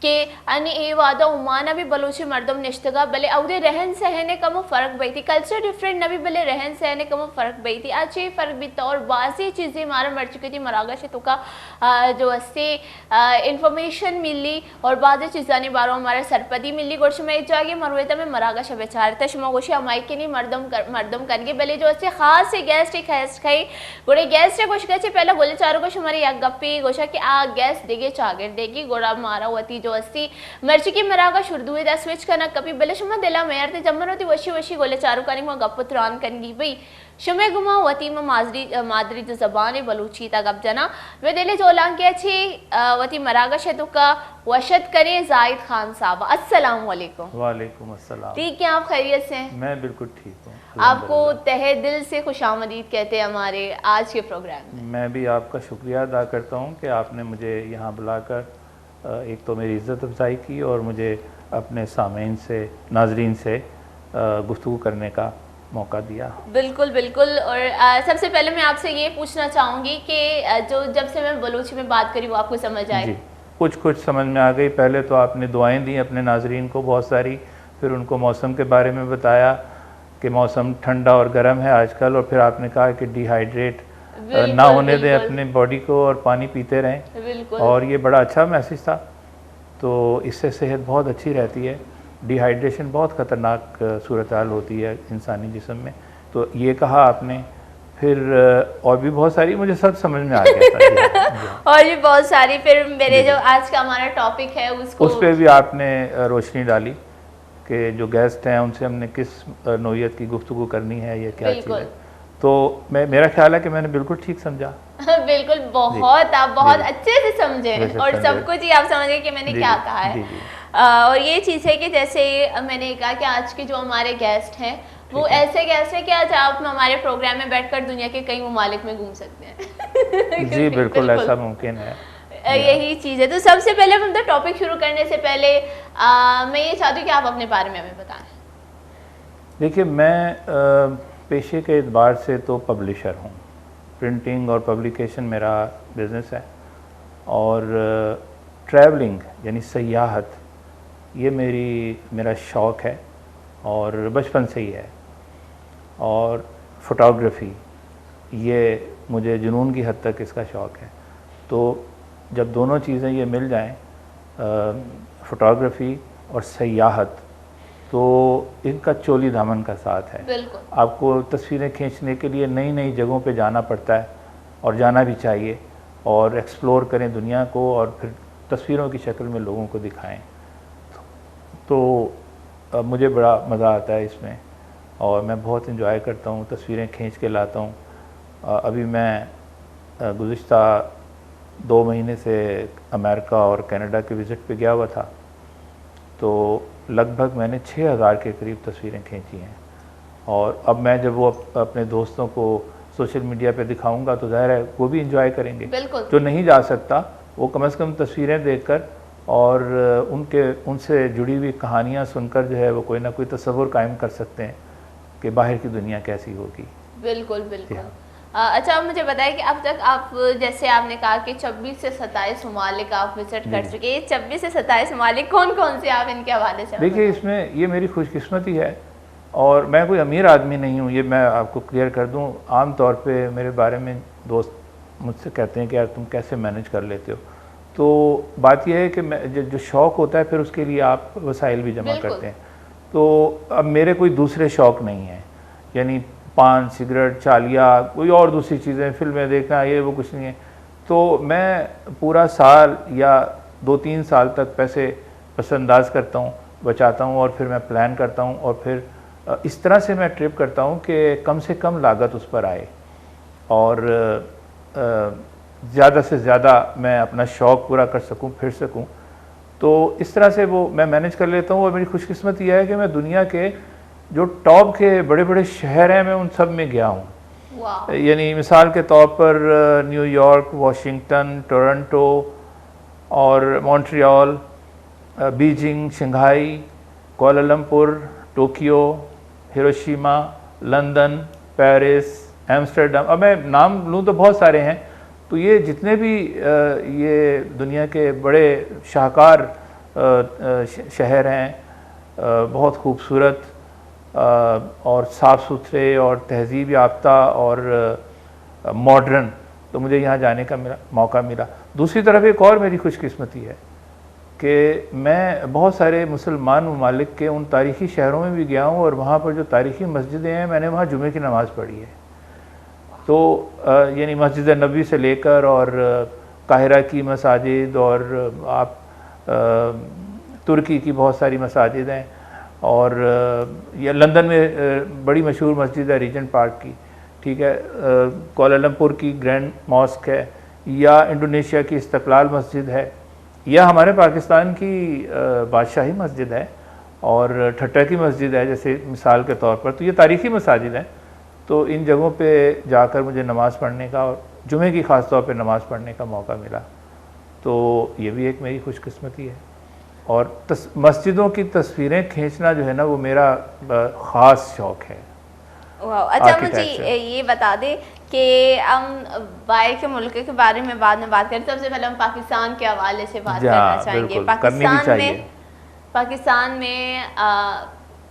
کہ انی اے وعدہ عمانہ بھی بلوچی مردم نشتگا بلے اودے رہن سہنے کم فرق بیتی کلچر ڈیفرنٹ نبی بلے رہن سہنے کم فرق بیتی اچھے فرق بیتا اور بعضی چیزیں ہمارا مر چکی تھی مراغہ شتو کا جو اسے انفارمیشن ملی اور بعضی چیزانی باروں ہمارا سرپدی ملی گوش میں جاگے مرویتا میں مراغہ شبہ چارتا شما گوشی ہمائی کے نہیں مردم کرنگے بلے جو اسے خاص سے گیسٹ ایک ہیسٹ کھائی گوڑے گیسٹ گوش کچھے پہلا گولے چاروں گوش ہماری یک گپی گوشا کہ گیسٹ دیگے چاگر دیگی گوڑا مارا ہوتی جو اسی مرچی کی مراغہ شردوئے دا سویچ کرنا کبھی بلے شما دلا میار تے جمعن ہوتی وشی گولے چاروں کرنی وہ گپ تران کرنگی بھئی شمع گما وتی مادری جو زبان بلوچی تا گپ جنا وہ دلے جو لان کے اچھی وتی مراغہ شتو کا وشد کرے زائد خان صاحب السلام علیکم. وعلیکم السلام. ٹھیک ہے آپ خیریت سے ہیں؟ میں بالکل ٹھیک ہوں. آپ کو تہہ دل سے خوش آمدید کہتے ہیں ہمارے آج کے پروگرام میں. میں بھی آپ کا شکریہ ادا کرتا ہوں کہ آپ نے مجھے یہاں بلا کر ایک تو میری عزت افزائی کی اور مجھے اپنے سامعین سے ناظرین سے گفتگو کرنے کا موقع دیا. بالکل بالکل. اور سب سے پہلے میں آپ سے یہ پوچھنا چاہوں گی کہ جب سے میں بلوچی میں بات کری وہ آپ کو سمجھ آئے؟ جی کچھ سمجھ میں آ گئی. پہلے تو آپ نے دعائیں دیں اپنے ناظرین کو بہت ساری, پھر ان کو موسم کے بارے میں بتایا کہ موسم ٹھنڈا اور گرم ہے آج کل, اور پھر آپ نے کہا کہ ڈی ہائیڈریٹ نہ ہونے دیں اپنے باڈی کو اور پانی پیتے رہیں, اور یہ بڑا اچھا میسیج تھا. تو اس سے صحت بہت اچھی رہتی ہے. ڈی ہائیڈریشن بہت خطرناک صورتحال ہوتی ہے انسانی جسم میں. تو یہ کہا آپ نے, پھر اور بھی بہت ساری مجھے سب سمجھ میں آ گیا تھا. اور بھی بہت ساری. پھر میرے جو آج کا ہمارا ٹاپک ہے اس پہ بھی آپ نے روشنی ڈالی کہ جو گیسٹ ہیں ان سے ہم نے کس نوعیت کی گفتگو کرنی ہے, یہ کیا چیز ہے. تو میرا خیال ہے کہ میں نے بالکل ٹھیک سمجھا. بالکل بہت آپ بہت اچھے سے سمجھے اور سب کچھ ہی آپ سمجھے کہ میں نے کیا کہا ہے. اور یہ چیز ہے کہ جیسے میں نے کہا کہ آج کے جو ہمارے گیسٹ ہیں وہ ایسے گیسٹ ہیں کہ آج آپ ہمارے پروگرام میں بیٹھ کر دنیا کے کئی ممالک میں گھوم سکتے ہیں. جی بالکل ایسا ممکن ہے. یہی چیز ہے. تو سب سے پہلے ہم ٹاپک شروع کرنے سے پہلے میں یہ چاہتی ہوں کہ آپ اپنے بارے میں ہمیں بتائیں. دیکھیے میں پیشے کے اعتبار سے تو پبلشر ہوں. پرنٹنگ اور پبلیکیشن میرا بزنس ہے, اور ٹریولنگ یعنی سیاحت یہ میرا شوق ہے اور بچپن سے ہی ہے. اور فوٹوگرافی یہ مجھے جنون کی حد تک اس کا شوق ہے. تو جب دونوں چیزیں یہ مل جائیں, فوٹوگرافی اور سیاحت, تو ان کا چولی دامن کا ساتھ ہے. آپ کو تصویریں کھینچنے کے لیے نئی نئی جگہوں پہ جانا پڑتا ہے, اور جانا بھی چاہیے, اور ایکسپلور کریں دنیا کو, اور پھر تصویروں کی شکل میں لوگوں کو دکھائیں. تو مجھے بڑا مزہ آتا ہے اس میں, اور میں بہت انجوائے کرتا ہوں, تصویریں کھینچ کے لاتا ہوں. ابھی میں گزشتہ 2 مہینے سے امریکہ اور کینیڈا کے وزٹ پہ گیا ہوا تھا. تو لگ بھگ میں نے 6000 کے قریب تصویریں کھینچی ہیں. اور اب میں جب وہ اپنے دوستوں کو سوشل میڈیا پہ دکھاؤں گا تو ظاہر ہے وہ بھی انجوائے کریں گے. جو نہیں جا سکتا وہ کم از کم تصویریں دیکھ کر اور ان سے جڑی ہوئی کہانیاں سن کر جو ہے وہ کوئی نہ کوئی تصور قائم کر سکتے ہیں کہ باہر کی دنیا کیسی ہوگی. بالکل بالکل. اچھا آپ مجھے بتائیں کہ اب تک آپ جیسے آپ نے کہا کہ 26 سے 27 ممالک آپ وزٹ کر چکے ہیں. 26 سے 27 ممالک کون کون سے آپ ان کے حوالے سے؟ دیکھیے اس میں یہ میری خوش قسمتی ہے, اور میں کوئی امیر آدمی نہیں ہوں, یہ میں آپ کو کلیئر کر دوں. عام طور پہ میرے بارے میں دوست مجھ سے کہتے ہیں کہ یار تم کیسے مینج کر لیتے ہو. تو بات یہ ہے کہ جو شوق ہوتا ہے پھر اس کے لیے آپ وسائل بھی جمع کرتے ہیں. تو اب میرے کوئی دوسرے شوق نہیں ہیں, یعنی پان سگریٹ چالیا کوئی اور دوسری چیزیں فلمیں دیکھنا یہ وہ کچھ نہیں ہے. تو میں پورا سال یا 2-3 سال تک پیسے پس انداز کرتا ہوں, بچاتا ہوں, اور پھر میں پلان کرتا ہوں, اور پھر اس طرح سے میں ٹرپ کرتا ہوں کہ کم سے کم لاگت اس پر آئے, اور زیادہ سے زیادہ میں اپنا شوق پورا کر سکوں, پھر سکوں. تو اس طرح سے وہ میں مینج کر لیتا ہوں. اور میری خوش قسمت یہ ہے کہ میں دنیا کے جو ٹاپ کے بڑے بڑے شہر ہیں میں ان سب میں گیا ہوں. یعنی مثال کے طور پر نیو یارک, واشنگٹن, ٹورنٹو اور Montreal, Beijing, Shanghai, Kuala Lumpur, Tokyo, Hiroshima, London, Paris, Amsterdam. اب میں نام لوں تو بہت سارے ہیں. تو یہ جتنے بھی یہ دنیا کے بڑے شاہکار شہر ہیں، بہت خوبصورت اور صاف ستھرے اور تہذیب یافتہ اور ماڈرن، تو مجھے یہاں جانے کا موقع ملا۔ دوسری طرف ایک اور میری خوش قسمتی ہے کہ میں بہت سارے مسلمان ممالک کے ان تاریخی شہروں میں بھی گیا ہوں، اور وہاں پر جو تاریخی مسجدیں ہیں میں نے وہاں جمعے کی نماز پڑھی ہے۔ تو یعنی مسجد نبوی سے لے کر اور قاہرہ کی مساجد، اور آپ ترکی کی بہت ساری مساجد ہیں، اور یہ لندن میں بڑی مشہور مسجد ہے ریجنٹ پارک کی، ٹھیک ہے، کوالالمپور کی گرینڈ ماسک ہے، یا انڈونیشیا کی استقلال مسجد ہے، یا ہمارے پاکستان کی بادشاہی مسجد ہے، اور ٹھٹہ کی مسجد ہے جیسے مثال کے طور پر۔ تو یہ تاریخی مساجد ہیں، تو ان جگہوں پہ جا کر مجھے نماز پڑھنے کا، اور جمعے کی خاص طور پہ نماز پڑھنے کا موقع ملا، تو یہ بھی ایک میری خوش قسمتی ہے۔ اور مسجدوں کی تصویریں کھینچنا جو ہے نا وہ میرا خاص شوق ہے۔ اچھا مجھے یہ بتا دیں کہ ہم باہر کے ملک کے بارے میں بعد میں بات کریں، سب سے پہلے ہم پاکستان کے حوالے سے بات کرنا چاہیں گے۔ پاکستان میں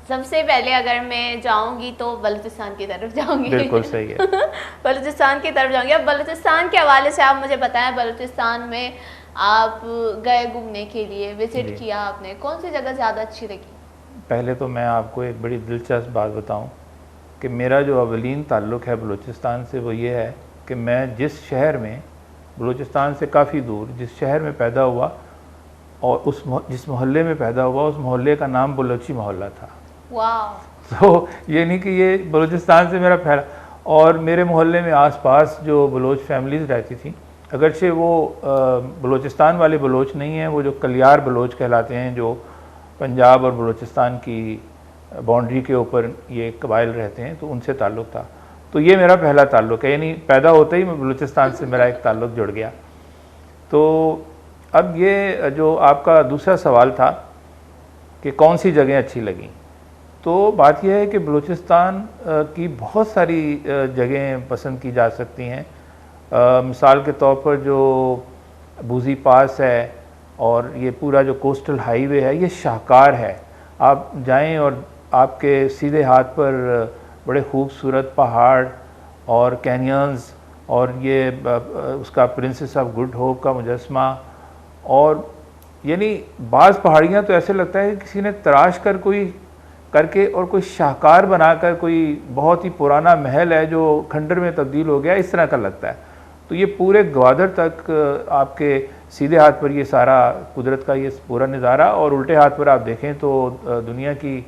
سب سے پہلے اگر میں جاؤں گی تو بلوچستان کی طرف جاؤں گی۔ بالکل صحیح ہے، بلوچستان کی طرف جاؤں گی۔ اب بلوچستان کے حوالے سے آپ مجھے بتائیں، بلوچستان میں آپ گئے گھومنے کے لیے، وزٹ کیا آپ نے، کون سی جگہ زیادہ اچھی لگی؟ پہلے تو میں آپ کو ایک بڑی دلچسپ بات بتاؤں کہ میرا جو اولین تعلق ہے بلوچستان سے وہ یہ ہے کہ میں جس شہر میں، بلوچستان سے کافی دور جس شہر میں پیدا ہوا اور جس محلے میں پیدا ہوا، اس محلے کا نام بلوچی محلہ تھا۔ واو! تو یہ نہیں کہ یہ بلوچستان سے میرا پھیلا، اور میرے محلے میں آس پاس جو بلوچ فیملیز رہتی تھیں، اگرچہ وہ بلوچستان والے بلوچ نہیں ہیں، وہ جو کلیار بلوچ کہلاتے ہیں، جو پنجاب اور بلوچستان کی باؤنڈری کے اوپر یہ قبائل رہتے ہیں، تو ان سے تعلق تھا۔ تو یہ میرا پہلا تعلق ہے، یعنی پیدا ہوتے ہی میں بلوچستان سے میرا ایک تعلق جڑ گیا۔ تو اب یہ جو آپ کا دوسرا سوال تھا کہ کون سی جگہیں اچھی لگیں، تو بات یہ ہے کہ بلوچستان کی بہت ساری جگہیں پسند کی جا سکتی ہیں۔ مثال کے طور پر جو بوزی پاس ہے اور یہ پورا جو کوسٹل ہائی وے ہے، یہ شاہکار ہے۔ آپ جائیں اور آپ کے سیدھے ہاتھ پر بڑے خوبصورت پہاڑ اور کینیونز، اور یہ اس کا پرنسس آف گڈ ہوپ کا مجسمہ، اور یعنی بعض پہاڑیاں تو ایسے لگتا ہے کہ کسی نے تراش کر کے اور کوئی شاہکار بنا کر، کوئی بہت ہی پرانا محل ہے جو کھنڈر میں تبدیل ہو گیا، اس طرح کا لگتا ہے۔ تو یہ پورے گوادر تک آپ کے سیدھے ہاتھ پر یہ سارا قدرت کا یہ پورا نظارہ، اور الٹے ہاتھ پر آپ دیکھیں تو دنیا کی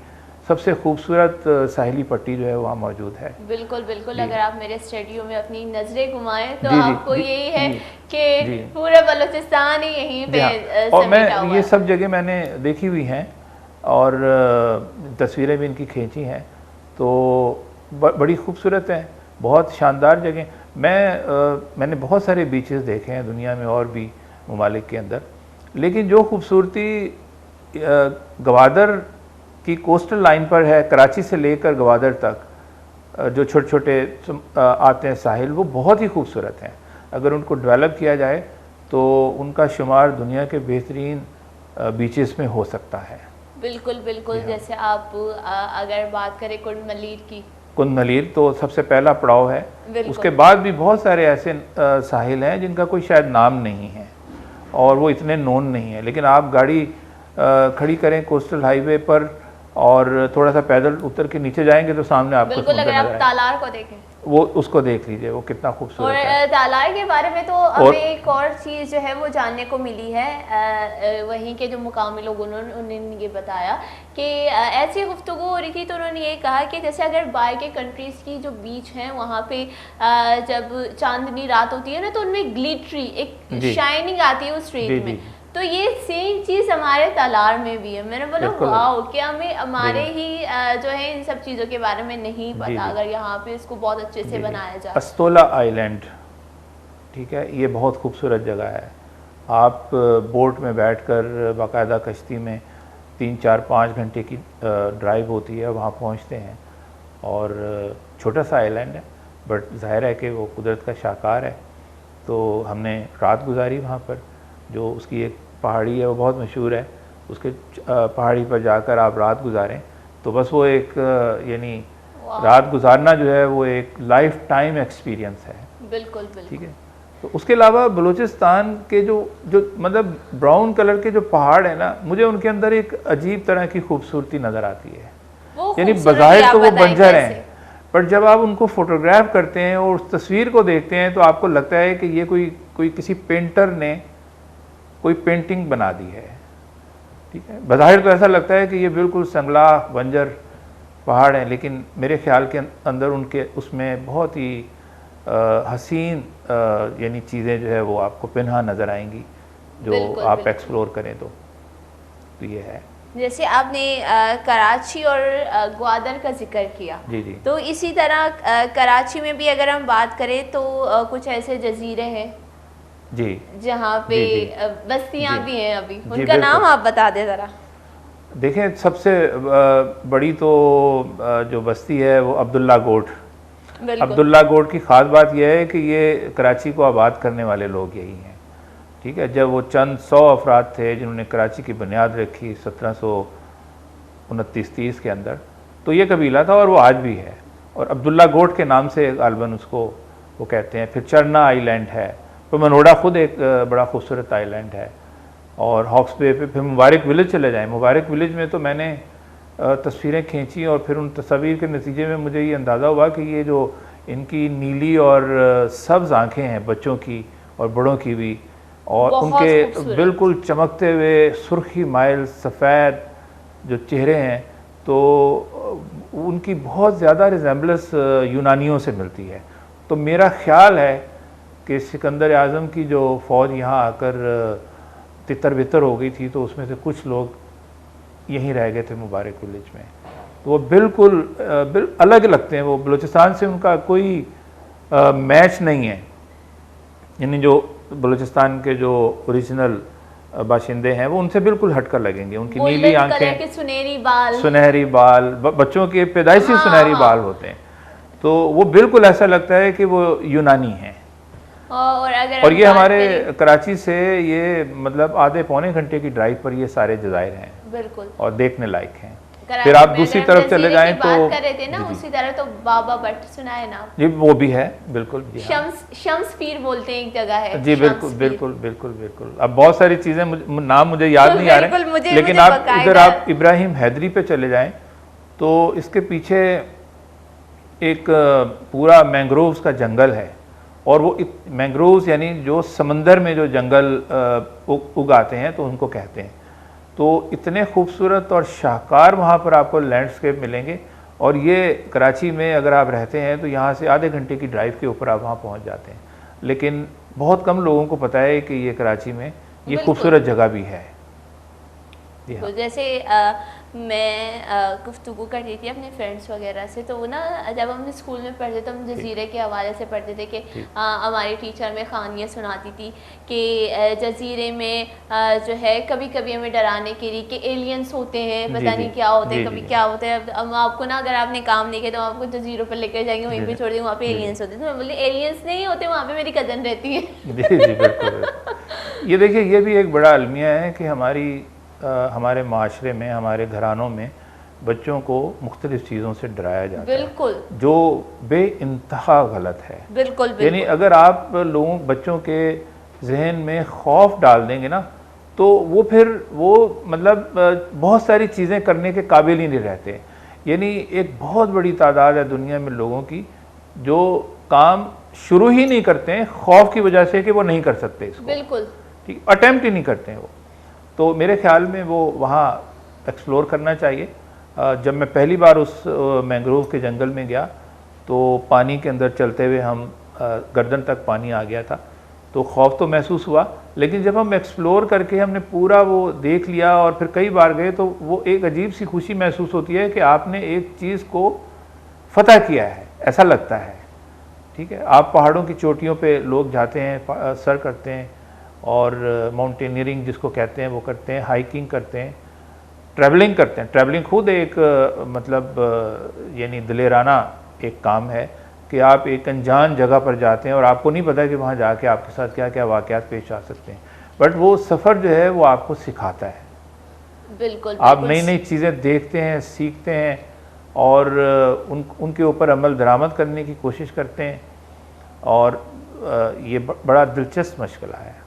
سب سے خوبصورت ساحلی پٹی جو ہے وہاں موجود ہے۔ بالکل بالکل، اگر آپ میرے اسٹوڈیو میں اپنی نظریں گھمائیں تو آپ کو یہی ہے کہ پورا بلوچستان ہی یہیں پہ اور میں یہ سب جگہ میں نے دیکھی ہوئی ہیں اور تصویریں بھی ان کی کھینچی ہیں، تو بڑی خوبصورت ہیں، بہت شاندار جگہیں۔ میں نے بہت سارے بیچز دیکھے ہیں دنیا میں اور بھی ممالک کے اندر، لیکن جو خوبصورتی گوادر کی کوسٹل لائن پر ہے، کراچی سے لے کر گوادر تک جو چھوٹے چھوٹے آتے ہیں ساحل، وہ بہت ہی خوبصورت ہیں۔ اگر ان کو ڈیولپ کیا جائے تو ان کا شمار دنیا کے بہترین بیچز میں ہو سکتا ہے۔ بالکل بالکل، جیسے آپ اگر بات کریں کنڈ ملیر کی، کنڈ ملیر تو سب سے پہلا پڑاؤ ہے، اس کے بعد بھی بہت سارے ایسے ساحل ہیں جن کا کوئی شاید نام نہیں ہے اور وہ اتنے نون نہیں ہیں، لیکن آپ گاڑی کھڑی کریں کوسٹل ہائی وے پر اور تھوڑا سا پیدل اتر کے نیچے جائیں گے تو سامنے آپ کو بالکل، اگر آپ تالار کو دیکھیں، وہ اس کو دیکھ لیجئے وہ کتنا خوبصورت ہے۔ اور تالار کے بارے میں تو ہمیں ایک اور چیز جو ہے وہ جاننے کو ملی ہے، وہیں کے جو مقامی لوگوں نے یہ بتایا کہ ایسی گفتگو ہو رہی تھی تو انہوں نے یہ کہا کہ جیسے اگر باہر کے کنٹریز کی جو بیچ ہیں وہاں پہ جب چاندنی رات ہوتی ہے نا تو ان میں گلیٹری ایک شائننگ آتی ہے اس ریت میں، تو یہ سیم چیز ہمارے تالار میں بھی ہے۔ میں نے بولا واو، کہ ہمیں ہمارے ہی جو ہے ان سب چیزوں کے بارے میں نہیں پتا، اگر یہاں پہ اس کو بہت اچھے سے بنایا جائے۔ استولا آئی لینڈ، ٹھیک ہے، یہ بہت خوبصورت جگہ ہے۔ آپ بوٹ میں بیٹھ کر باقاعدہ کشتی میں 3-4-5 گھنٹے کی ڈرائیو ہوتی ہے، وہاں پہنچتے ہیں، اور چھوٹا سا آئی لینڈ ہے بٹ ظاہر ہے کہ وہ قدرت کا شاہکار ہے۔ تو ہم نے رات گزاری وہاں پر، جو اس کی ایک پہاڑی ہے وہ بہت مشہور ہے، اس کے پہاڑی پر جا کر آپ رات گزاریں تو بس وہ ایک یعنی رات گزارنا جو ہے وہ ایک لائف ٹائم ایکسپیرینس ہے. بالکل ٹھیک ہے. تو اس کے علاوہ بلوچستان کے جو مطلب براؤن کلر کے جو پہاڑ ہیں نا, مجھے ان کے اندر ایک عجیب طرح کی خوبصورتی نظر آتی ہے. یعنی بظاہر تو وہ بنجر ہیں, پر جب آپ ان کو فوٹوگراف کرتے ہیں اور اس تصویر کو دیکھتے ہیں تو آپ کو لگتا ہے کہ یہ کوئی کسی پینٹر نے کوئی پینٹنگ بنا دی ہے. ٹھیک ہے. بظاہر تو ایسا لگتا ہے کہ یہ بالکل سنگلاخ بنجر پہاڑ ہیں, لیکن میرے خیال کے اندر ان کے اس میں بہت ہی حسین یعنی چیزیں جو ہے وہ آپ کو پنہا نظر آئیں گی جو آپ ایکسپلور کریں تو یہ ہے. جیسے آپ نے کراچی اور گوادر کا ذکر کیا, جی تو اسی طرح کراچی میں بھی اگر ہم بات کریں تو کچھ ایسے جزیرے ہیں جی جہاں پہ بستیاں بھی ہیں, ابھی ان کا نام آپ بتا دیں ذرا. دیکھیں سب سے بڑی تو جو بستی ہے وہ عبداللہ گوٹ. عبداللہ گوٹ کی خاص بات یہ ہے کہ یہ کراچی کو آباد کرنے والے لوگ یہی ہیں. ٹھیک ہے. جب وہ چند 100 افراد تھے جنہوں نے کراچی کی بنیاد رکھی 1729-30 کے اندر, تو یہ قبیلہ تھا اور وہ آج بھی ہے, اور عبداللہ گوٹ کے نام سے غالباً اس کو وہ کہتے ہیں. پھر چرنا آئی لینڈ ہے, پھر منوڑا خود ایک بڑا خوبصورت آئی لینڈ ہے, اور ہاکس بے پہ پھر مبارک ولیج چلے جائیں. مبارک ولیج میں تو میں نے تصویریں کھینچی اور پھر ان تصاویر کے نتیجے میں مجھے یہ اندازہ ہوا کہ یہ جو ان کی نیلی اور سبز آنکھیں ہیں بچوں کی اور بڑوں کی بھی, اور ان کے بالکل چمکتے ہوئے سرخی مائل سفید جو چہرے ہیں, تو ان کی بہت زیادہ ریزمبلنس یونانیوں سے ملتی ہے. تو میرا خیال ہے کہ سکندر اعظم کی جو فوج یہاں آ کر تتر بتر ہو گئی تھی تو اس میں سے کچھ لوگ یہیں رہ گئے تھے مبارک ولیج میں. تو وہ بالکل الگ لگتے ہیں, وہ بلوچستان سے ان کا کوئی میچ نہیں ہے. یعنی جو بلوچستان کے جو اوریجنل باشندے ہیں وہ ان سے بالکل ہٹ کر لگیں گے. ان کی نیلی آنکھیں, سنہری بال, بچوں کے پیدائشی سنہری بال ہوتے ہیں, تو وہ بالکل ایسا لگتا ہے کہ وہ یونانی ہیں. اور یہ ہمارے کراچی سے یہ مطلب آدھے پونے گھنٹے کی ڈرائیو پر یہ سارے جزائر ہیں بالکل, اور دیکھنے لائق ہیں. پھر آپ دوسری طرف چلے جائیں تو بات کر رہے تھے نا اسی طرح تو بابا بٹ سنا ہے نا جی, وہ بھی ہے بالکل. شمس پیر بولتے ہیں ایک جگہ ہے جی, بالکل بالکل بالکل بالکل. اب بہت ساری چیزیں نام مجھے یاد نہیں آ رہے, لیکن آپ ادھر آپ ابراہیم حیدری پہ چلے جائیں تو اس کے پیچھے ایک پورا مینگرووز کا جنگل ہے, اور وہ مینگرووز یعنی جو سمندر میں جو جنگل اگاتے ہیں تو ان کو کہتے ہیں. تو اتنے خوبصورت اور شاہکار وہاں پر آپ کو لینڈسکیپ ملیں گے, اور یہ کراچی میں اگر آپ رہتے ہیں تو یہاں سے آدھے گھنٹے کی ڈرائیو کے اوپر آپ وہاں پہنچ جاتے ہیں. لیکن بہت کم لوگوں کو پتہ ہے کہ یہ کراچی میں یہ خوبصورت جگہ بھی ہے. تو جیسے میں گفتگو کر رہی تھی اپنے فرینڈس وغیرہ سے, تو نا جب ہم اسکول میں پڑھتے تو ہم جزیرے کے حوالے سے پڑھتے تھے کہ ہماری ٹیچر میں خان یہ سناتی تھی کہ جزیرے میں جو ہے کبھی کبھی ہمیں ڈرانے کے لیے کہ ایلینس ہوتے ہیں, پتہ نہیں کیا ہوتے ہیں, کبھی کیا ہوتے ہیں. ہم آپ کو نا اگر آپ نے کام نہیں کیا تو آپ کو جزیروں پر لے کر جائیں گے, وہیں پہ چھوڑ دیں گے, وہاں پہ ایلینس ہوتے ہیں. تو میں بولی ایلینس نہیں ہوتے, وہاں پہ میری کزن رہتی ہے. جی جی بالکل. یہ دیکھیے یہ بھی ایک بڑا المیہ ہے کہ ہمارے معاشرے میں, ہمارے گھرانوں میں بچوں کو مختلف چیزوں سے ڈرایا جاتا ہے, بالکل, جو بے انتہا غلط ہے. بالکل. یعنی اگر آپ بچوں کے ذہن میں خوف ڈال دیں گے نا تو وہ پھر وہ مطلب بہت ساری چیزیں کرنے کے قابل ہی نہیں رہتے. یعنی ایک بہت بڑی تعداد ہے دنیا میں لوگوں کی جو کام شروع ہی نہیں کرتے ہیں خوف کی وجہ سے کہ وہ نہیں کر سکتے اس کو. بالکل. ٹھیک, اٹیمپٹ ہی نہیں کرتے ہیں وہ. تو میرے خیال میں وہ وہاں ایکسپلور کرنا چاہیے. جب میں پہلی بار اس مینگروو کے جنگل میں گیا تو پانی کے اندر چلتے ہوئے ہم گردن تک پانی آ گیا تھا, تو خوف تو محسوس ہوا, لیکن جب ہم ایکسپلور کر کے ہم نے پورا وہ دیکھ لیا اور پھر کئی بار گئے تو وہ ایک عجیب سی خوشی محسوس ہوتی ہے کہ آپ نے ایک چیز کو فتح کیا ہے, ایسا لگتا ہے. ٹھیک ہے. آپ پہاڑوں کی چوٹیوں پہ لوگ جاتے ہیں, سر کرتے ہیں, اور ماؤنٹینئرنگ جس کو کہتے ہیں وہ کرتے ہیں, ہائکنگ کرتے ہیں, ٹریولنگ کرتے ہیں. ٹریولنگ خود ایک مطلب یعنی دلیرانہ ایک کام ہے کہ آپ ایک انجان جگہ پر جاتے ہیں اور آپ کو نہیں پتہ کہ وہاں جا کے آپ کے ساتھ کیا کیا واقعات پیش آ سکتے ہیں, بٹ وہ سفر جو ہے وہ آپ کو سکھاتا ہے. بالکل آپ نئی نئی چیزیں دیکھتے ہیں، سیکھتے ہیں اور ان کے اوپر عمل درآمد کرنے کی کوشش کرتے ہیں، اور یہ بڑا دلچسپ مشغلہ ہے۔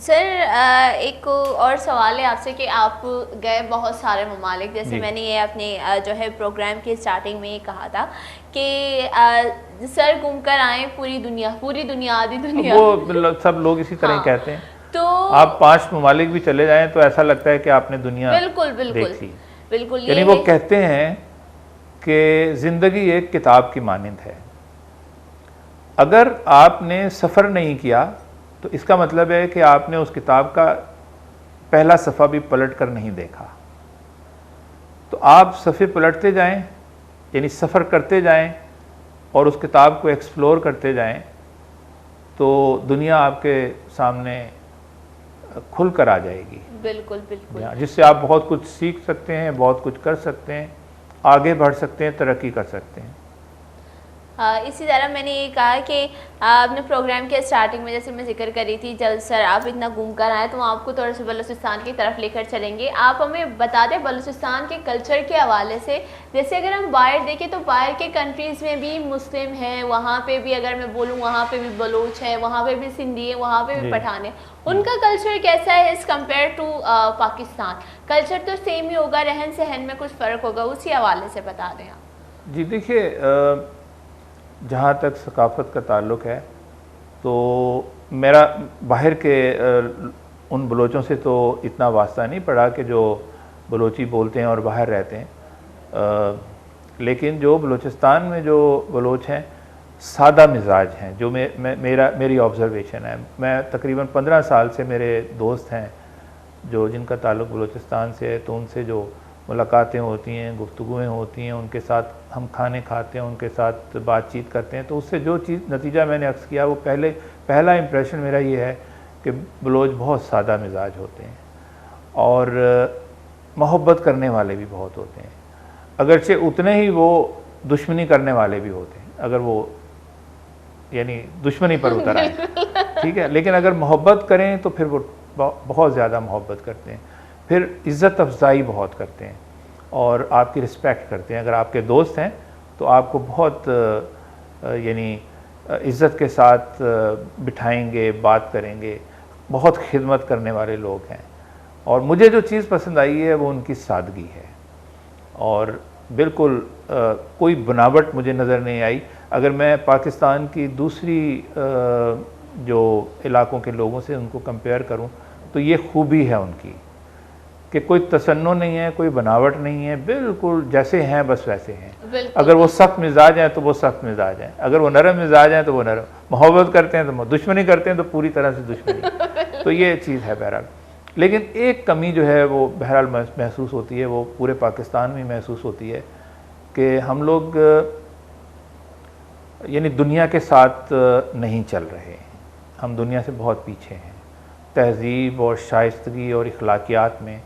سر ایک اور سوال ہے آپ سے کہ آپ گئے بہت سارے ممالک، جیسے میں نے یہ اپنے جو ہے پروگرام کی سٹارٹنگ میں یہ کہا تھا کہ سر گھوم کر آئیں پوری دنیا آدھی دنیا، وہ سب لوگ اسی طرح کہتے ہیں۔ تو آپ 5 ممالک بھی چلے جائیں تو ایسا لگتا ہے کہ آپ نے دنیا دیکھ لی۔ بالکل، یعنی وہ کہتے ہیں کہ زندگی ایک کتاب کی مانند ہے، اگر آپ نے سفر نہیں کیا تو اس کا مطلب ہے کہ آپ نے اس کتاب کا پہلا صفحہ بھی پلٹ کر نہیں دیکھا۔ تو آپ صفحے پلٹتے جائیں، یعنی سفر کرتے جائیں اور اس کتاب کو ایکسپلور کرتے جائیں، تو دنیا آپ کے سامنے کھل کر آ جائے گی۔ بالکل، جس سے آپ بہت کچھ سیکھ سکتے ہیں، بہت کچھ کر سکتے ہیں، آگے بڑھ سکتے ہیں، ترقی کر سکتے ہیں۔ اسی طرح میں نے یہ کہا کہ آپ نے پروگرام کے سٹارٹنگ میں جیسے میں ذکر کری تھی، جب سر آپ اتنا گھوم کر آئے تو ہم آپ کو تھوڑا سا بلوچستان کی طرف لے کر چلیں گے۔ آپ ہمیں بتا دیں بلوچستان کے کلچر کے حوالے سے، جیسے اگر ہم باہر دیکھیں تو باہر کے کنٹریز میں بھی مسلم ہیں، وہاں پہ بھی اگر میں بولوں وہاں پہ بھی بلوچ ہے، وہاں پہ بھی سندھی ہے، وہاں پہ بھی پٹھان ہے، ان کا کلچر کیسا ہے as compare to Pakistan? Culture تو سیم ہی ہوگا، رہن سہن میں کچھ فرق ہوگا، اسی حوالے سے بتا دیں آپ۔ جی دیکھیے، جہاں تک ثقافت کا تعلق ہے تو میرا باہر کے ان بلوچوں سے تو اتنا واسطہ نہیں پڑا کہ جو بلوچی بولتے ہیں اور باہر رہتے ہیں، لیکن جو بلوچستان میں جو بلوچ ہیں سادہ مزاج ہیں، جو میری آبزرویشن ہے۔ میں تقریباً 15 سال سے میرے دوست ہیں جن کا تعلق بلوچستان سے ہے، تو ان سے جو ملاقاتیں ہوتی ہیں، گفتگویں ہوتی ہیں، ان کے ساتھ ہم کھانے کھاتے ہیں، ان کے ساتھ بات چیت کرتے ہیں، تو اس سے جو نتیجہ میں نے عکس کیا وہ پہلا امپریشن میرا یہ ہے کہ بلوچ بہت سادہ مزاج ہوتے ہیں اور محبت کرنے والے بھی بہت ہوتے ہیں، اگرچہ اتنے ہی وہ دشمنی کرنے والے بھی ہوتے ہیں، اگر وہ یعنی دشمنی پر اتر آئے، ٹھیک ہے، لیکن اگر محبت کریں تو پھر وہ بہت زیادہ محبت کرتے ہیں، پھر عزت افزائی بہت کرتے ہیں اور آپ کی رسپیکٹ کرتے ہیں۔ اگر آپ کے دوست ہیں تو آپ کو بہت یعنی عزت کے ساتھ بٹھائیں گے، بات کریں گے، بہت خدمت کرنے والے لوگ ہیں۔ اور مجھے جو چیز پسند آئی ہے وہ ان کی سادگی ہے، اور بالکل کوئی بناوٹ مجھے نظر نہیں آئی۔ اگر میں پاکستان کی دوسری جو علاقوں کے لوگوں سے ان کو کمپیئر کروں تو یہ خوبی ہے ان کی کہ کوئی تصنع نہیں ہے، کوئی بناوٹ نہیں ہے، بالکل جیسے ہیں بس ویسے ہیں۔ اگر وہ سخت مزاج ہیں تو وہ سخت مزاج ہیں، اگر وہ نرم مزاج ہیں تو وہ نرم، محبت کرتے ہیں تو دشمنی کرتے ہیں تو پوری طرح سے دشمنی۔ تو یہ چیز ہے بہرحال۔ لیکن ایک کمی جو ہے وہ بہرحال محسوس ہوتی ہے، وہ پورے پاکستان میں محسوس ہوتی ہے کہ ہم لوگ یعنی دنیا کے ساتھ نہیں چل رہے ہیں، ہم دنیا سے بہت پیچھے ہیں۔ تہذیب اور شائستگی اور اخلاقیات میں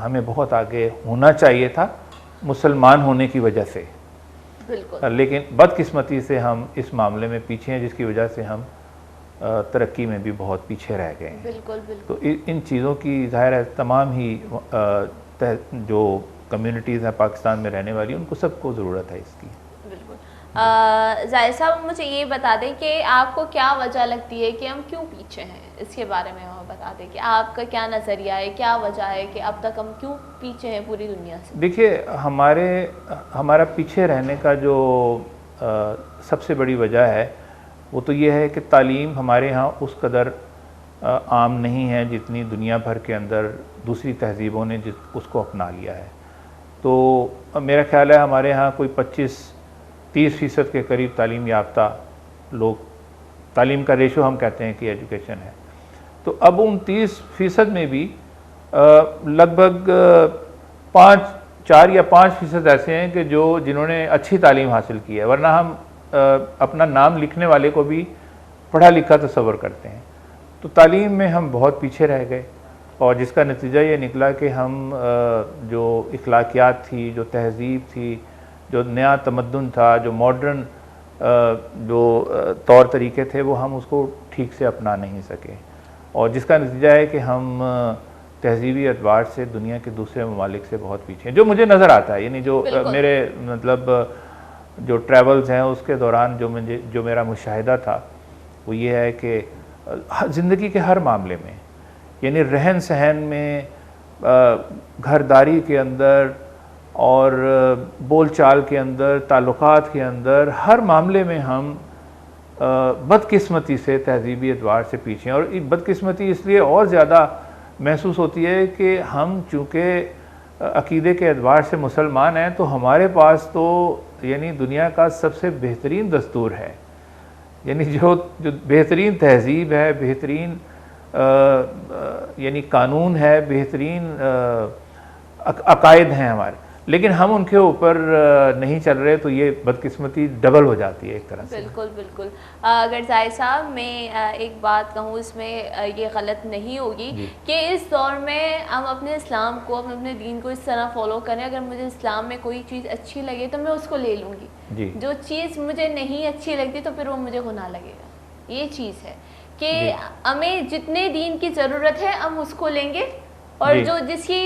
ہمیں بہت آگے ہونا چاہیے تھا مسلمان ہونے کی وجہ سے، لیکن بدقسمتی سے ہم اس معاملے میں پیچھے ہیں، جس کی وجہ سے ہم ترقی میں بھی بہت پیچھے رہ گئے ہیں۔ تو ان چیزوں کی ظاہر ہے تمام ہی جو کمیونٹیز ہیں پاکستان میں رہنے والی، ان کو سب کو ضرورت ہے اس کی۔ زاہد صاحب مجھے یہ بتا دیں کہ آپ کو کیا وجہ لگتی ہے کہ ہم کیوں پیچھے ہیں، اس کے بارے میں ہمیں بتا دیں کہ آپ کا کیا نظریہ ہے، کیا وجہ ہے کہ اب تک ہم کیوں پیچھے ہیں پوری دنیا سے؟ دیکھیے، ہمارا پیچھے رہنے کا جو سب سے بڑی وجہ ہے وہ تو یہ ہے کہ تعلیم ہمارے ہاں اس قدر عام نہیں ہے جتنی دنیا بھر کے اندر دوسری تہذیبوں نے اس کو اپنا لیا ہے۔ تو میرا خیال ہے ہمارے ہاں کوئی 25-30% کے قریب تعلیم یافتہ لوگ، تعلیم کا ریشو ہم کہتے ہیں کہ ایجوکیشن ہے، تو اب ان 30% میں بھی لگ بھگ 4 یا 5% ایسے ہیں کہ جنہوں نے اچھی تعلیم حاصل کی ہے، ورنہ ہم اپنا نام لکھنے والے کو بھی پڑھا لکھا تصور کرتے ہیں۔ تو تعلیم میں ہم بہت پیچھے رہ گئے، اور جس کا نتیجہ یہ نکلا کہ ہم جو اخلاقیات تھی، جو تہذیب تھی، جو نیا تمدن تھا، جو ماڈرن جو طور طریقے تھے، وہ ہم اس کو ٹھیک سے اپنا نہیں سکے، اور جس کا نتیجہ ہے کہ ہم تہذیبی اعتبار سے دنیا کے دوسرے ممالک سے بہت پیچھے ہیں، جو مجھے نظر آتا ہے. یعنی جو میرے مطلب جو ٹریولز ہیں اس کے دوران جو میرا مشاہدہ تھا وہ یہ ہے کہ زندگی کے ہر معاملے میں، یعنی رہن سہن میں، گھرداری کے اندر اور بول چال کے اندر، تعلقات کے اندر، ہر معاملے میں ہم بدقسمتی سے تہذیبی اعتبار سے پیچھے ہیں. اور بدقسمتی اس لیے اور زیادہ محسوس ہوتی ہے کہ ہم چونکہ عقیدے کے اعتبار سے مسلمان ہیں تو ہمارے پاس تو یعنی دنیا کا سب سے بہترین دستور ہے، یعنی جو بہترین تہذیب ہے، بہترین یعنی قانون ہے، بہترین عقائد ہیں ہمارے، لیکن ہم ان کے اوپر نہیں چل رہے تو یہ بدقسمتی ڈبل ہو جاتی ہے ایک طرح سے. بالکل بالکل. اگر زاہد صاحب میں ایک بات کہوں اس میں یہ غلط نہیں ہوگی کہ اس دور میں ہم اپنے اسلام کو، اپنے دین کو اس طرح فالو کریں، اگر مجھے اسلام میں کوئی چیز اچھی لگے تو میں اس کو لے لوں گی، جو چیز مجھے نہیں اچھی لگتی تو پھر وہ مجھے گناہ لگے گا. یہ چیز ہے کہ ہمیں جتنے دین کی ضرورت ہے ہم اس کو لیں گے، اور جو جس کی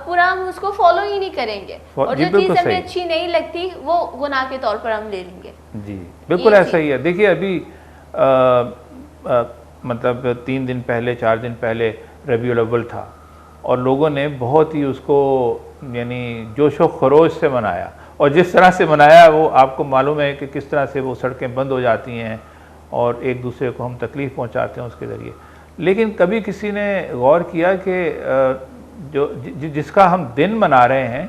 پورا ہم اس کو فالو ہی نہیں کریں گے، اور جو چیز ہمیں اچھی نہیں لگتی وہ گناہ کے طور پر ہم لے لیں گے. جی بالکل ایسا ہی ہے. دیکھیے ابھی مطلب 3 دن پہلے 4 دن پہلے ربیع الاول تھا اور لوگوں نے بہت ہی اس کو یعنی جوش و خروش سے منایا، اور جس طرح سے منایا وہ آپ کو معلوم ہے کہ کس طرح سے وہ سڑکیں بند ہو جاتی ہیں اور ایک دوسرے کو ہم تکلیف پہنچاتے ہیں اس کے ذریعے. لیکن کبھی کسی نے غور کیا کہ جس کا ہم دن منا رہے ہیں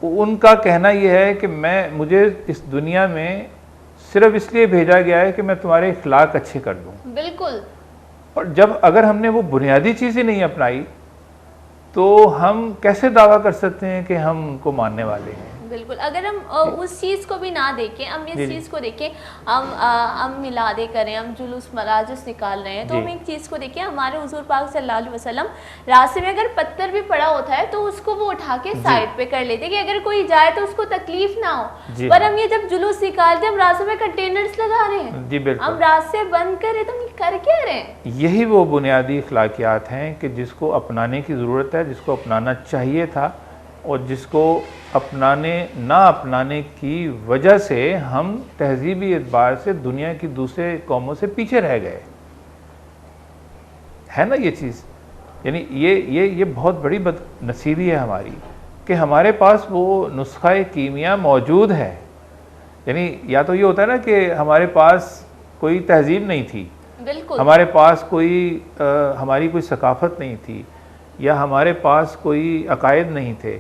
ان کا کہنا یہ ہے کہ مجھے اس دنیا میں صرف اس لیے بھیجا گیا ہے کہ میں تمہارے اخلاق اچھے کر دوں. بالکل. اور اگر ہم نے وہ بنیادی چیزیں نہیں اپنائی تو ہم کیسے دعویٰ کر سکتے ہیں کہ ہم ان کو ماننے والے ہیں. بالکل. اگر ہم اس چیز کو بھی نہ دیکھیں، ہم اس چیز کو دیکھیں، ہم میلادیں کریں، ہم جلوس مراجس نکال رہے ہیں تو ہم ایک چیز کو دیکھیں، ہمارے حضور پاک صلی اللہ علیہ وسلم راستے میں اگر پتھر بھی پڑا ہوتا ہے تو اس کو وہ اٹھا کے سائڈ پہ کر لیتے کہ اگر کوئی جائے تو اس کو تکلیف نہ ہو. پر ہم یہ جب جلوس نکالتے ہیں ہم راستے میں کنٹینرز لگا رہے ہیں، ہم راستے بند کر رہے تو ہم کر کیا رہے ہیں. یہی وہ بنیادی اخلاقیات ہیں کہ جس کو اپنانے کی ضرورت ہے، جس کو اپنانا چاہیے تھا، اور جس کو نہ اپنانے کی وجہ سے ہم تہذیبی اعتبار سے دنیا کی دوسرے قوموں سے پیچھے رہ گئے ہے نا. یہ چیز یعنی یہ بہت بڑی بد نصیبی ہے ہماری کہ ہمارے پاس وہ نسخہ کیمیا موجود ہے. یعنی یا تو یہ ہوتا ہے نا کہ ہمارے پاس کوئی تہذیب نہیں تھی، بالکل، ہمارے پاس ہماری کوئی ثقافت نہیں تھی، یا ہمارے پاس کوئی عقائد نہیں تھے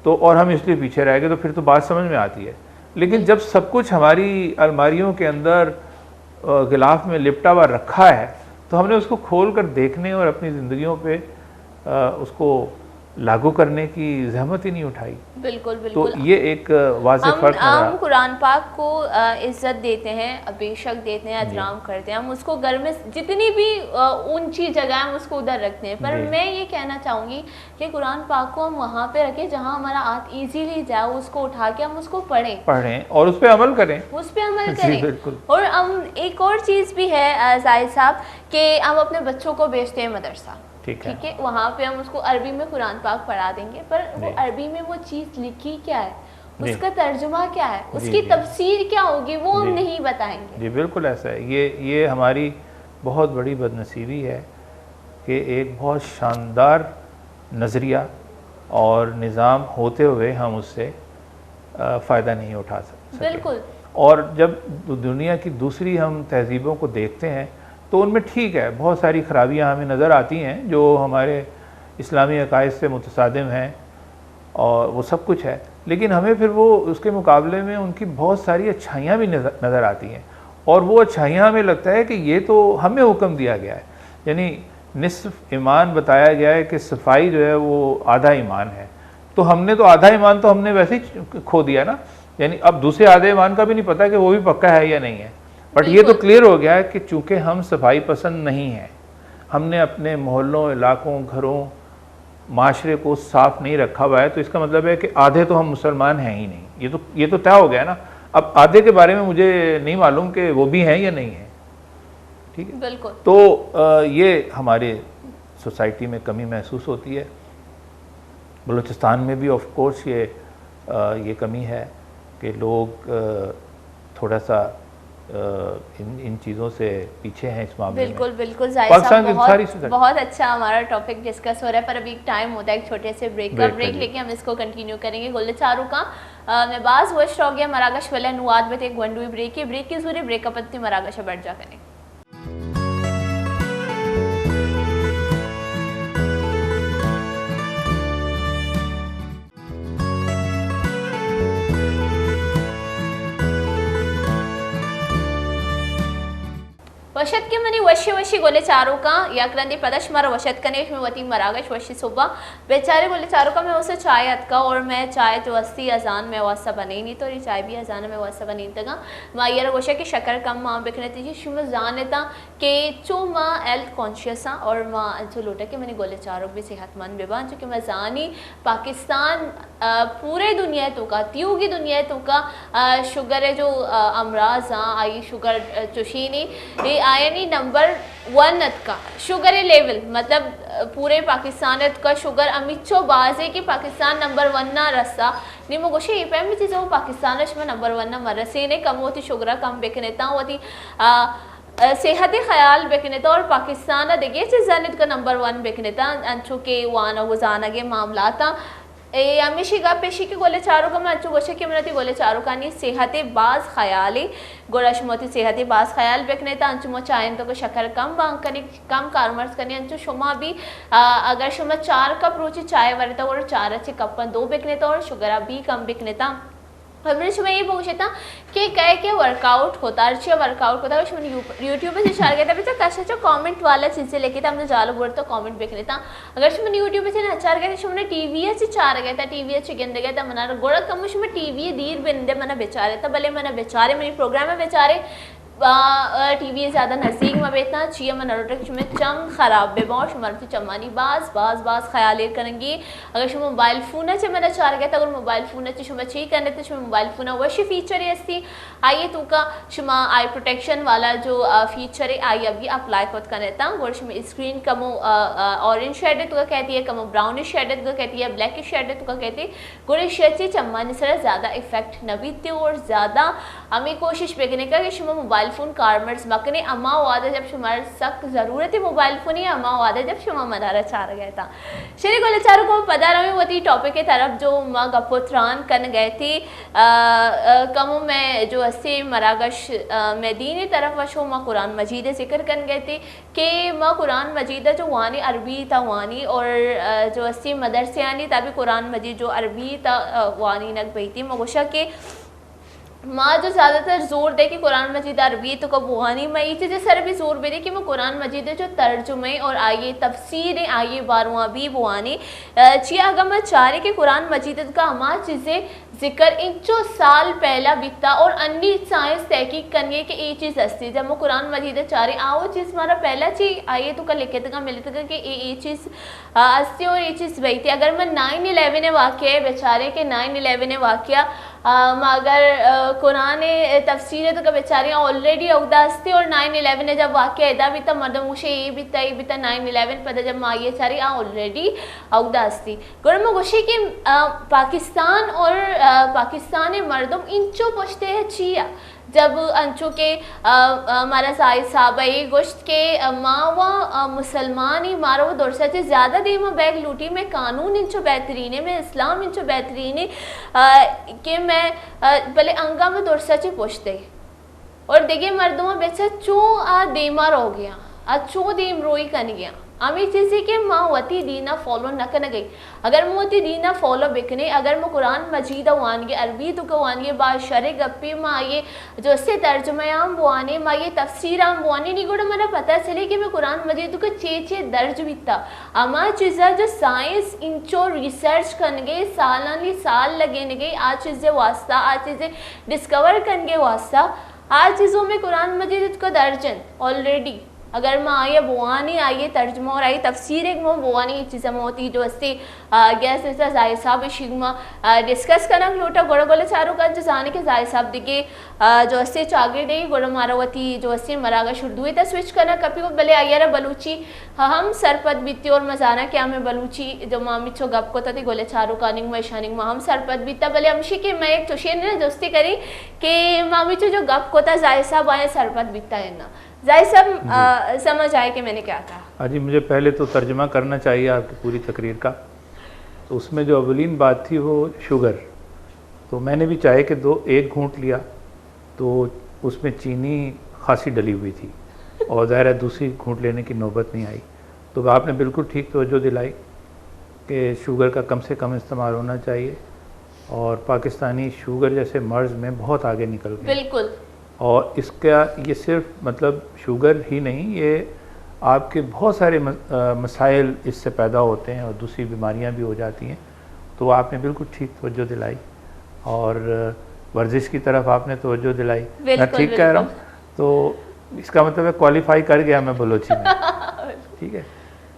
تو اور ہم اس لیے پیچھے رہ گئے، تو پھر تو بات سمجھ میں آتی ہے. لیکن جب سب کچھ ہماری الماریوں کے اندر غلاف میں لپٹا ہوا رکھا ہے تو ہم نے اس کو کھول کر دیکھنے اور اپنی زندگیوں پہ اس کو لاگو کرنے کی زحمت ہی نہیں اٹھائی. بالکل بالکل. تو یہ ایک واضح فرق ہے. ہم قرآن پاک کو عزت دیتے ہیں، بے شک دیتے ہیں، احترام کرتے ہیں، ہم اس کو گھر میں جتنی بھی اونچی جگہ ہے ہم اس کو ادھر رکھتے ہیں. پر میں یہ کہنا چاہوں گی کہ قرآن پاک کو ہم وہاں پہ رکھیں جہاں ہمارا ہاتھ ایزیلی جائے، اس کو اٹھا کے ہم اس کو پڑھیں اور اس پہ عمل کریں، اور ہم ایک اور چیز بھی ہے زاہد صاحب کہ ہم اپنے بچوں کو بھیجتے ہیں مدرسہ، ٹھیک ہے، وہاں پہ ہم اس کو عربی میں قرآن پاک پڑھا دیں گے، پر وہ عربی میں وہ چیز لکھی کیا ہے، اس کا ترجمہ کیا ہے، اس کی تفسیر کیا ہوگی، وہ ہم نہیں بتائیں گے. جی بالکل ایسا ہے. یہ ہماری بہت بڑی بد نصیبی ہے کہ ایک بہت شاندار نظریہ اور نظام ہوتے ہوئے ہم اس سے فائدہ نہیں اٹھا سکتے. بالکل. اور جب دنیا کی دوسری ہم تہذیبوں کو دیکھتے ہیں تو ان میں ٹھیک ہے بہت ساری خرابیاں ہمیں نظر آتی ہیں جو ہمارے اسلامی عقائد سے متصادم ہیں اور وہ سب کچھ ہے، لیکن ہمیں پھر وہ اس کے مقابلے میں ان کی بہت ساری اچھائیاں بھی نظر آتی ہیں، اور وہ اچھائیاں ہمیں لگتا ہے کہ یہ تو ہمیں حکم دیا گیا ہے. یعنی نصف ایمان بتایا گیا ہے کہ صفائی جو ہے وہ آدھا ایمان ہے، تو ہم نے تو آدھا ایمان تو ہم نے ویسے ہی کھو دیا نا. یعنی اب دوسرے آدھے ایمان کا بھی نہیں پتا کہ وہ بھی پکا ہے یا نہیں ہے. بٹ یہ تو کلیئر ہو گیا ہے کہ چونکہ ہم صفائی پسند نہیں ہیں، ہم نے اپنے محلوں، علاقوں، گھروں، معاشرے کو صاف نہیں رکھا ہوا ہے، تو اس کا مطلب ہے کہ آدھے تو ہم مسلمان ہیں ہی نہیں. یہ تو طے ہو گیا نا. اب آدھے کے بارے میں مجھے نہیں معلوم کہ وہ بھی ہیں یا نہیں ہیں. ٹھیک ہے، بالکل. تو یہ ہمارے سوسائٹی میں کمی محسوس ہوتی ہے. بلوچستان میں بھی آف کورس یہ کمی ہے کہ لوگ تھوڑا سا ان چیزوں سے پیچھے ہیں اس معاملے میں. بالکل بالکل ظاہر صاحب بہت اچھا ہمارا ٹاپک ڈسکس ہو رہا ہے, پر ابھی ٹائم ہوتا ہے ایک چھوٹے سے بریک کا. بریک لے کے ہم اس کو کنٹینیو کریں گے. گل چارو کا میں باز وشٹ ہو گیا مراگش ولا نواد میں ایک ونڈوی بریک کی بریک کی ضروری بریک اپ اپنی مراگش بڑھ جا کریں. وشت کے منی وشی گولے چاروں کا یا کرندی پدش مارا وشت کنیش میں وتی مراگش وشی صبح بیچارے گولے چاروں کا میں اسے چائے اتکا اور میں چائے جو استی اذان میں واسطہ بنی نہیں تو چائے بھی اذان میں واسطہ بنی تگا ماں یہ گوشہ کی شکر کم ماں بکنے تھی شما جانتا کہ چو ماں ہیلتھ کانشیس ہاں اور ماں جو لوٹا کہ منی گولے چاروں بھی صحت مند بے بان چونکہ میں جانی پاکستان پورے دنیا تو کا تیو کی دنیا تو کا شوگر جو امراض ہاں آئی شوگر چوشینی یہ آیا نہیں نمبر 1 کا شوگر لیول مطلب پورے پاکستان کا شوگر امیچو بازے کہ پاکستان نمبر 1 نہ رسا نہیں مو گوشے یہ پہمی چیزیں وہ پاکستان میں نمبر 1 نہ مرسے نے کم ہوتی شوگرہ کم بکنیتا ہوتی صحت خیال بکنیتا اور پاکستان دیکھئے چیزانت کا نمبر 1 بکنیتا انچو کے وانا وزانہ کے معاملاتا ہمیشہ گا پیشی کے گولے چاروں کا میں اچھو گوشے کی منتی گولے چاروں کا نہیں صحت باز خیالی گوڑا شموتی صحت باز خیال بکنے تا انچو مو چاہیں تو کو شکر کم بانک کنی کم کارمرز کنی انچو شما بھی اگر شما 4 کپ روچی چائے ورتا اور 4 اچھے کپن 2 بکنے تا اور شگرہ بھی کم بکنے تا. ہم نے شما یہ پوچھا تھا کہ کہے کہ ورک آؤٹ ہوتا ہے اچھا ورک آؤٹ ہوتا ہے شما یوٹیوب پہ سے اشار کہتا ہے بیچا کاشا چا کامنٹ والا چیزیں لے کے تا ہم نے جالو بورد تو کامنٹ بکنے تا اگر شما یوٹیوب پہ سے اچار کہتا شما نے ٹی وی سے چار گیا تھا ٹی وی سے گندے گیا تھا منا گوڑا کم شما ٹی وی دیر بندے منا بیچارے تھا بلے منا بیچارے منی پروگرام میں بیچارے ٹی وی زیادہ نزدیک میں بیتنا چیئے من روٹک شما چم خراب بے باؤ شما رفتی چمانی باز خیالیر کرنگی اگر شما موبائل فونا چے منا چار گیا تھا اگر موبائل فونا چے شما چی کرنے تھے شما موبائل فونا وشی فیچر ہے استی آئیے تو کا شما آئی پروٹیکشن والا جو فیچر ہے آئیے ابھی اپلائی خود کرنے تھا گوڑ شما اسکرین کمو اورنج شیڈ ہے تو کا کہتی ہے کمو براؤنش شیڈ ہے تو کا کہتی ہے بلیک شیڈ ہے تو کا کہتی ہے گوڑی شیڈ چی چمانی سر زیادہ افیکٹ نبیتی اور زیادہ ہمیں کوشش بکنے کا کہ شما موبائل فون کارمرز مکنے اما وعدہ جب شمار سخت ضرورت ہے موبائل فونی اما وعدہ جب شما منارہ چار گئے تھا شریع گولے چاروں کو پدا رہے ہوتی ٹاپک کے طرف جو ماں گپوتران کن گئے تھی کموں میں جو اسی مراگش مدینی طرف وشو ماں قرآن مجید ذکر کن گئے تھی کہ ماں قرآن مجید جو وانی عربی تا وانی اور جو اسی مدرسے آنی تابی قرآن مجید جو عربی تا وانی نک بہی تھی مغشہ کے ماں جو زیادہ تر زور دے کہ قرآن مجید عربی تو کب بوانی میں یہ چیزیں سر بھی زور دے کہ وہ قرآن مجید جو ترجمے اور آئیے تفسیریں آئیے باروہاں بھی بوانی چیئے اگر میں چاہ رہے کہ قرآن مجید کا ہما چیزیں ذکر انچو سال پہلا بیتا اور انی سائنس تحقیق کرنی کہ یہ چیز ہستی جب وہ قرآن مجید چاہ رہے آؤ چیز ہمارا پہلا چیز آئیے تو کا لکھے تکا ملے تکا کہ یہ چیز ہستی اور یہ چیز بہی تھی اگر میں 9/11 واقعہ بیچارے کہ 9/11 واقعہ مگر قرآن تفسیر تو کا بیچاریاں آلریڈی اگدہ ہستی اور 9/11 جب واقعہ ادا بھی تا مردم گوشے یہ بھی تا 9/11 پتہ جب ماں یہ چاری آلریڈی اگدہ ہستی گرم گوشے کہ پاکستان اور پاکستانی مردم انچو پوچھتے ہیں چیا جب انچو کے ہمارا سائز صحابہ گوشت کے ماں و مسلمانی مارو دور سے زیادہ دیمہ بیگ لوٹی میں قانون انچو بہترینے میں اسلام انچو بہترینے کہ میں بلے انگا میں دور سے پوچھتے اور دیکھے مردوں بیچا چوں دیمہ رو گیا چوں دیم روئی کن گیا ہمیں چیزیں کہ ماں وتی دینہ فالو نہ کرنا گئی اگر ماں وتی دینہ فالو بکنے اگر ماں قرآن مجید وانگے عربی تو وانگے باشر گپی ماں یہ جو اس سے ترجمہ عام بوانے ماں یہ تفسیر عام بوانے نہیں گوڑا منا پتہ چلے کہ میں قرآن مجید کو چے درج بیتا اما چیزیں جو سائنس انچو ریسرچ کرنگے سالانی سال لگے نگے آج چیزیں واسطہ آج چیزیں ڈسکور کرنگے واسطہ آج چیزوں میں قرآن مجید کو درجن آلریڈی اگر میں آئیے بوانی آئیے ترجمہ اور آئیے تفسیر ایک مو بوانی چیزیں ہوتی جو اسے گیس نسا زائی صاحب شگما ڈسکس کرنا لوٹا گوڑا گولے چاروں کا جزانے کے زائی صاحب دیکھے جو اسے چاگے نہیں گوڑا ماروتی جو اسے مراغا شردوئی تا سوچ کرنا کپی کو بلے آئیے رہا بلوچی ہم سرپت بیتی اور مزانہ کیا میں بلوچی جو مامی چھو گپ کو تا تھی گولے چاروں کا ننگ میں ہم سرپت بیتا بلے ہمشی کہ میں ایک چوشیر نے دوستی کری کہ مامی چھو جو گپ کو تا زائی صاحب آئے سرپت بیتا ہے نا زائی صاحب سمجھ آئے کہ میں نے کیا کہا. جی مجھے پہلے تو ترجمہ کرنا چاہیے آپ کی پوری تقریر کا. تو اس میں جو اولین بات تھی وہ شوگر. تو میں نے بھی چائے کے ایک گھونٹ لیا تو اس میں چینی خاصی ڈلی ہوئی تھی اور ظاہر ہے دوسری گھونٹ لینے کی نوبت نہیں آئی. تو آپ نے بالکل ٹھیک توجہ دلائی کہ شوگر کا کم سے کم استعمال ہونا چاہیے اور پاکستانی شوگر جیسے مرض میں بہت آگے نکل گئے. بالکل. اور اس کا یہ صرف مطلب شوگر ہی نہیں، یہ آپ کے بہت سارے مسائل اس سے پیدا ہوتے ہیں اور دوسری بیماریاں بھی ہو جاتی ہیں. تو آپ نے بالکل ٹھیک توجہ دلائی اور ورزش کی طرف آپ نے توجہ دلائی. میں ٹھیک کہہ رہا ہوں؟ تو اس کا مطلب ہے کوالیفائی کر گیا میں بلوچی میں. ٹھیک ہے.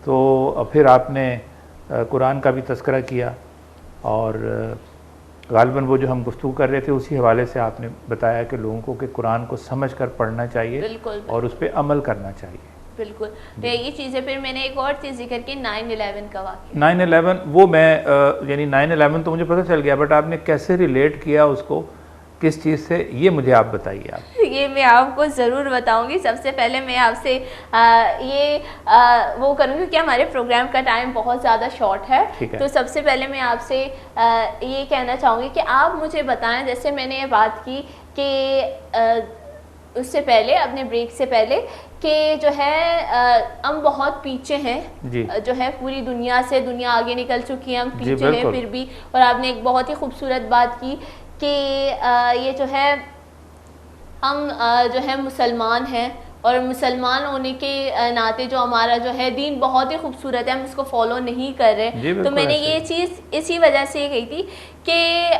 تو پھر آپ نے قرآن کا بھی تذکرہ کیا اور غالباً وہ جو ہم گفتگو کر رہے تھے اسی حوالے سے آپ نے بتایا کہ لوگوں کو کہ قرآن کو سمجھ کر پڑھنا چاہیے اور اس پہ عمل کرنا چاہیے. بالکل. تو یہ چیزیں پھر میں نے ایک اور چیز ذکر کی 9/11 کا واقعہ. 9/11 وہ میں یعنی 9/11 تو مجھے پتہ چل گیا، بٹ آپ نے کیسے ریلیٹ کیا اس کو کس چیز سے، یہ مجھے آپ بتائیے. آپ یہ میں آپ کو ضرور بتاؤں گی. سب سے پہلے میں آپ سے یہ وہ کروں گی کہ ہمارے پروگرام کا ٹائم بہت زیادہ شارٹ ہے. تو سب سے پہلے میں آپ سے یہ کہنا چاہوں گی کہ آپ مجھے بتائیں، جیسے میں نے یہ بات کی کہ اس سے پہلے اپنے بریک سے پہلے کہ جو ہے ہم بہت پیچھے ہیں جو ہے پوری دنیا سے. دنیا آگے نکل چکی ہے، ہم پیچھے ہیں پھر بھی. اور آپ نے ایک بہت ہی خوبصورت بات کی کہ یہ جو ہے ہم جو ہے مسلمان ہیں اور مسلمان ہونے کے ناطے جو ہمارا جو ہے دین بہت ہی خوبصورت ہے، ہم اس کو فالو نہیں کر رہے. تو میں نے یہ چیز اسی وجہ سے یہ کہی تھی کہ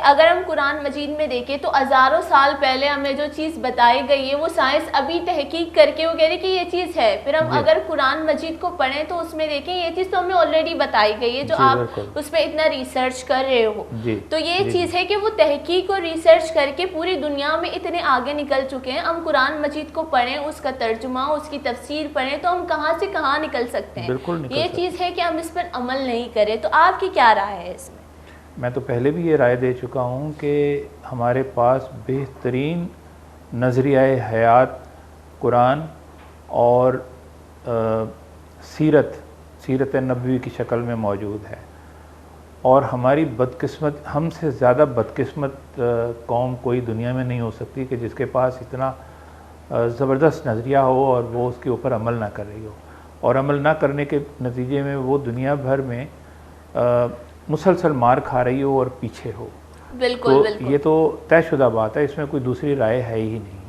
اگر ہم قرآن مجید میں دیکھیں تو ہزاروں سال پہلے ہمیں جو چیز بتائی گئی ہے وہ سائنس ابھی تحقیق کر کے وہ کہہ رہی کہ یہ چیز ہے. پھر ہم اگر قرآن مجید کو پڑھیں تو اس میں دیکھیں یہ چیز تو ہمیں آلریڈی بتائی گئی ہے جو آپ اس پہ اتنا ریسرچ کر رہے ہو. تو یہ چیز ہے کہ وہ تحقیق اور ریسرچ کر کے پوری دنیا میں اتنے آگے نکل چکے ہیں. ہم قرآن مجید کو پڑھیں، اس کا ترجمہ، اس کی تفسیر پڑھیں تو ہم کہاں سے کہاں نکل سکتے ہیں. یہ چیز ہے کہ ہم اس پر عمل نہیں کریں. تو آپ کی کیا رائے ہے اس میں؟ میں تو پہلے بھی یہ رائے دے چکا ہوں کہ ہمارے پاس بہترین نظریہ حیات قرآن اور سیرت نبوی کی شکل میں موجود ہے. اور ہماری ہم سے زیادہ بدقسمت قوم کوئی دنیا میں نہیں ہو سکتی کہ جس کے پاس اتنا زبردست نظریہ ہو اور وہ اس کے اوپر عمل نہ کر رہی ہو، اور عمل نہ کرنے کے نتیجے میں وہ دنیا بھر میں مسلسل مار کھا رہی ہو اور پیچھے ہو. بالکل. یہ تو طے شدہ بات ہے، اس میں کوئی دوسری رائے ہے ہی نہیں.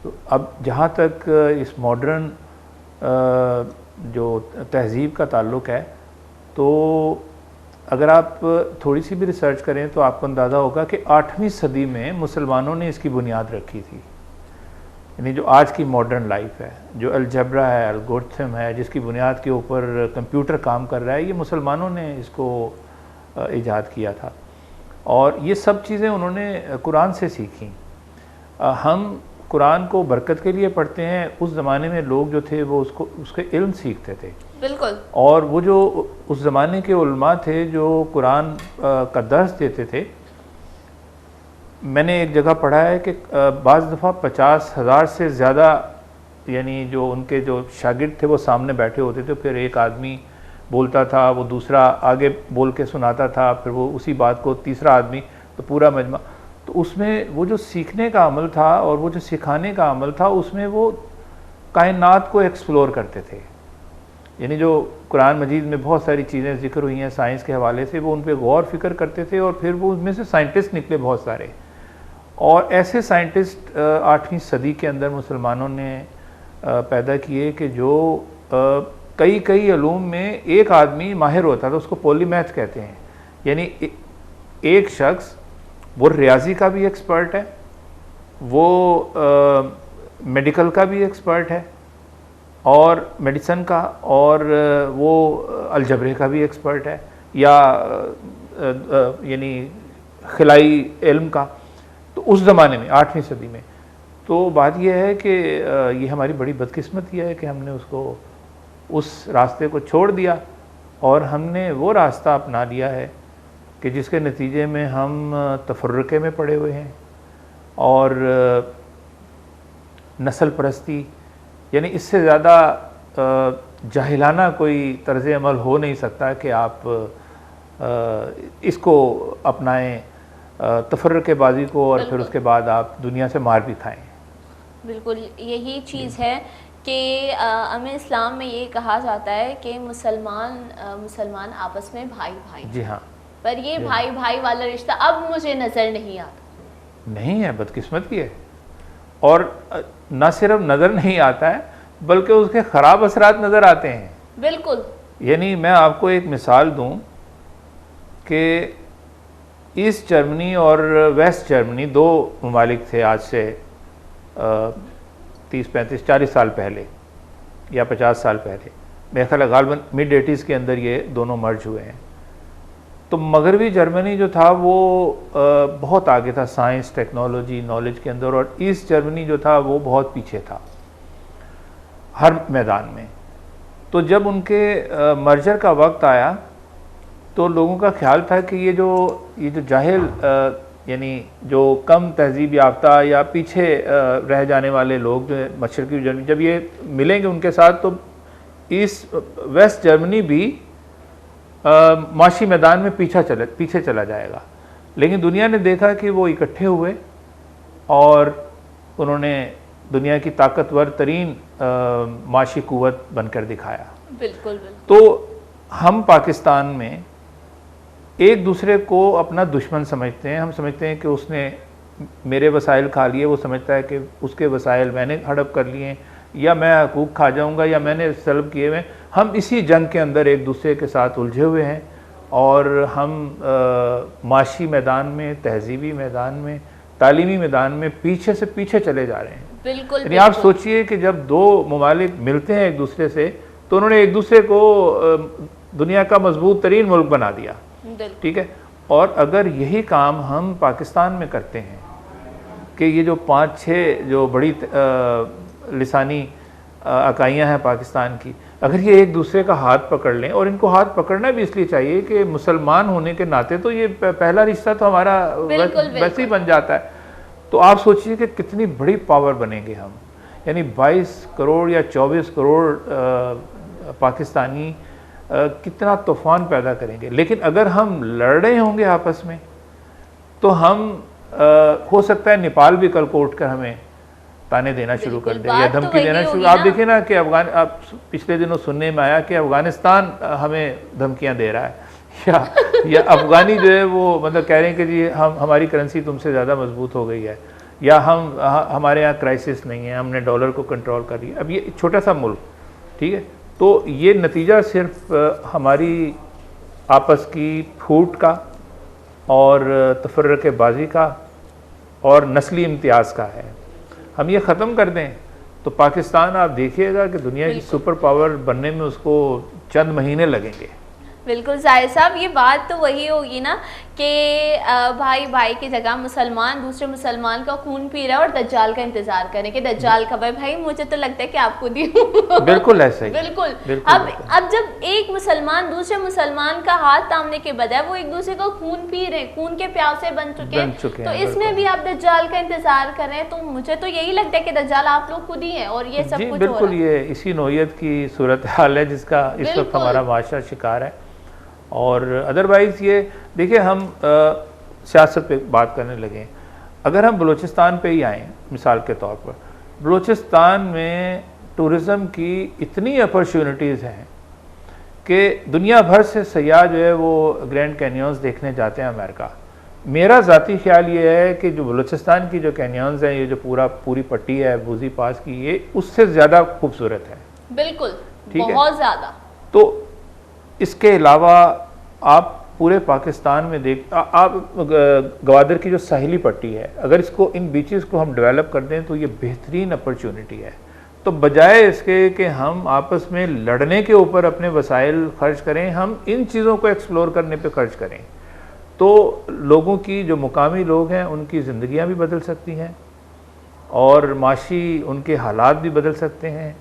تو اب جہاں تک اس ماڈرن جو تہذیب کا تعلق ہے، تو اگر آپ تھوڑی سی بھی ریسرچ کریں تو آپ کو اندازہ ہوگا کہ 8ویں صدی میں مسلمانوں نے اس کی بنیاد رکھی تھی. یعنی جو آج کی ماڈرن لائف ہے، جو الجبرا ہے، الگورتھم ہے، جس کی بنیاد کے اوپر کمپیوٹر کام کر رہا ہے، یہ مسلمانوں نے اس کو ایجاد کیا تھا. اور یہ سب چیزیں انہوں نے قرآن سے سیکھیں. ہم قرآن کو برکت کے لیے پڑھتے ہیں، اس زمانے میں لوگ جو تھے وہ اس کے علم سیکھتے تھے. بالکل. اور وہ جو اس زمانے کے علماء تھے جو قرآن کا درس دیتے تھے، میں نے ایک جگہ پڑھا ہے کہ بعض دفعہ 50,000 سے زیادہ یعنی جو ان کے جو شاگرد تھے وہ سامنے بیٹھے ہوتے تھے. پھر ایک آدمی بولتا تھا، وہ دوسرا آگے بول کے سناتا تھا، پھر وہ اسی بات کو تیسرا آدمی، تو پورا مجمع. تو اس میں وہ جو سیکھنے کا عمل تھا اور وہ جو سکھانے کا عمل تھا، اس میں وہ کائنات کو ایکسپلور کرتے تھے. یعنی جو قرآن مجید میں بہت ساری چیزیں ذکر ہوئی ہیں سائنس کے حوالے سے، وہ ان پہ غور فکر کرتے تھے اور پھر وہ ان میں سے سائنٹسٹ نکلے بہت سارے. اور ایسے سائنٹسٹ 8ویں صدی کے اندر مسلمانوں نے پیدا کیے کہ جو کئی علوم میں ایک آدمی ماہر ہوتا تھا، اس کو پولی میتھ کہتے ہیں. یعنی ایک شخص وہ ریاضی کا بھی ایکسپرٹ ہے، وہ میڈیکل کا بھی ایکسپرٹ ہے، اور میڈیسن کا، اور وہ الجبرے کا بھی ایکسپرٹ ہے، یا یعنی خلائی علم کا، تو اس زمانے میں 8ویں صدی میں. تو بات یہ ہے کہ یہ ہماری بڑی بدقسمتی ہے کہ ہم نے اس کو اس راستے کو چھوڑ دیا اور ہم نے وہ راستہ اپنا لیا ہے کہ جس کے نتیجے میں ہم تفرقے میں پڑے ہوئے ہیں اور نسل پرستی، یعنی اس سے زیادہ جاہلانہ کوئی طرز عمل ہو نہیں سکتا کہ آپ اس کو اپنائیں، تفرقے بازی کو، اور پھر اس کے بعد آپ دنیا سے مار بھی کھائیں. بالکل یہی چیز ہے کہ ہمیں اسلام میں یہ کہا جاتا ہے کہ مسلمان آپس میں بھائی بھائی. جی ہاں. پر یہ بھائی بھائی والا رشتہ اب مجھے نظر نہیں آتا. نہیں ہے، بدقسمتی ہے. اور نہ صرف نظر نہیں آتا ہے بلکہ اس کے خراب اثرات نظر آتے ہیں. بالکل. یعنی میں آپ کو ایک مثال دوں کہ ایسٹ جرمنی اور ویسٹ جرمنی 2 ممالک تھے آج سے 30 35 40 سال پہلے یا 50 سال پہلے. میرے خیال ہے غالباً mid 80s کے اندر یہ دونوں مرج ہوئے ہیں. تو مغربی جرمنی جو تھا وہ بہت آگے تھا سائنس، ٹیکنالوجی، نالج کے اندر، اور ایسٹ جرمنی جو تھا وہ بہت پیچھے تھا ہر میدان میں. تو جب ان کے مرجر کا وقت آیا تو لوگوں کا خیال تھا کہ یہ جو جاہل، یعنی جو کم تہذیب یافتہ یا پیچھے رہ جانے والے لوگ جو مشرقی جرمنی جب یہ ملیں گے ان کے ساتھ تو ویسٹ جرمنی بھی معاشی میدان میں پیچھے چلا جائے گا. لیکن دنیا نے دیکھا کہ وہ اکٹھے ہوئے اور انہوں نے دنیا کی طاقتور ترین معاشی قوت بن کر دکھایا. بالکل. تو ہم پاکستان میں ایک دوسرے کو اپنا دشمن سمجھتے ہیں. ہم سمجھتے ہیں کہ اس نے میرے وسائل کھا لیے، وہ سمجھتا ہے کہ اس کے وسائل میں نے ہڑپ کر لیے، یا میں حقوق کھا جاؤں گا، یا میں نے سلب کیے ہوئے. ہم اسی جنگ کے اندر ایک دوسرے کے ساتھ الجھے ہوئے ہیں اور ہم معاشی میدان میں، تہذیبی میدان میں، تعلیمی میدان میں پیچھے سے پیچھے چلے جا رہے ہیں. بالکل. یعنی آپ سوچئے کہ جب 2 ممالک ملتے ہیں ایک دوسرے سے تو انہوں نے ایک دوسرے کو دنیا کا مضبوط ترین ملک بنا دیا. ٹھیک ہے. اور اگر یہی کام ہم پاکستان میں کرتے ہیں کہ یہ جو 5-6 جو بڑی لسانی اکائیاں ہیں پاکستان کی، اگر یہ ایک دوسرے کا ہاتھ پکڑ لیں، اور ان کو ہاتھ پکڑنا بھی اس لیے چاہیے کہ مسلمان ہونے کے ناطے تو یہ پہلا رشتہ تو ہمارا ویسے ہی بن جاتا ہے. تو آپ سوچئے کہ کتنی بڑی پاور بنیں گے ہم. یعنی 22 کروڑ یا 24 کروڑ پاکستانی کتنا طوفان پیدا کریں گے. لیکن اگر ہم لڑ رہے ہوں گے آپس میں تو ہم ہو سکتا ہے نیپال بھی کل کو اٹھ کر ہمیں تانے دینا شروع کر دے یا دھمکی دینا شروع. آپ دیکھیں نا کہ پچھلے دنوں سننے میں آیا کہ افغانستان ہمیں دھمکیاں دے رہا ہے، یا افغانی جو ہے وہ مطلب کہہ رہے ہیں کہ جی ہماری کرنسی تم سے زیادہ مضبوط ہو گئی ہے، یا ہمارے یہاں کرائسس نہیں ہے، ہم نے ڈالر کو کنٹرول کر لیا. اب یہ چھوٹا سا ملک، ٹھیک ہے، تو یہ نتیجہ صرف ہماری آپس کی پھوٹ کا اور تفرقے بازی کا اور نسلی امتیاز کا ہے. ہم یہ ختم کر دیں تو پاکستان آپ دیکھیے گا کہ دنیا کی سپر پاور بننے میں اس کو چند مہینے لگیں گے. بالکل ظاہر صاحب، یہ بات تو وہی ہوگی نا کہ بھائی بھائی کی جگہ مسلمان دوسرے مسلمان کا خون پی رہا ہے اور دجال کا انتظار کریں کہ دجال کب ہے. بھائی مجھے تو لگتا ہے کہ آپ خود ہی بالکل ایسا ہی. بالکل. اب جب ایک مسلمان دوسرے مسلمان کا ہاتھ تھامنے کے بجائے وہ ایک دوسرے کو خون پی رہے، خون کے پیاسے بن چکے ہیں، تو اس میں بھی آپ دجال کا انتظار کر رہے ہیں. تو مجھے تو یہی لگتا ہے کہ دجال آپ لوگ خود ہی ہیں اور یہ سب کچھ بالکل یہ اسی نوعیت کی صورتحال ہے جس کا اس وقت ہمارا معاشرہ شکار ہے. اور ادروائز یہ دیکھیں، ہم سیاست پہ بات کرنے لگیں. اگر ہم بلوچستان پہ ہی آئیں مثال کے طور پر، بلوچستان میں ٹورزم کی اتنی اپرچونٹیز ہیں کہ دنیا بھر سے سیاح جو ہے وہ گرینڈ کینیونز دیکھنے جاتے ہیں امریکہ. میرا ذاتی خیال یہ ہے کہ جو بلوچستان کی جو کینیونز ہیں، یہ جو پوری پٹی ہے بوزی پاس کی، یہ اس سے زیادہ خوبصورت ہے. بالکل، بہت زیادہ. تو اس کے علاوہ آپ پورے پاکستان میں آپ گوادر کی جو ساحلی پٹی ہے، اگر اس کو ان بیچز کو ہم ڈیولپ کر دیں تو یہ بہترین اپرچونٹی ہے. تو بجائے اس کے کہ ہم آپس میں لڑنے کے اوپر اپنے وسائل خرچ کریں، ہم ان چیزوں کو ایکسپلور کرنے پہ خرچ کریں، تو لوگوں کی جو مقامی لوگ ہیں ان کی زندگیاں بھی بدل سکتی ہیں، اور معاشی ان کے حالات بھی بدل سکتے ہیں،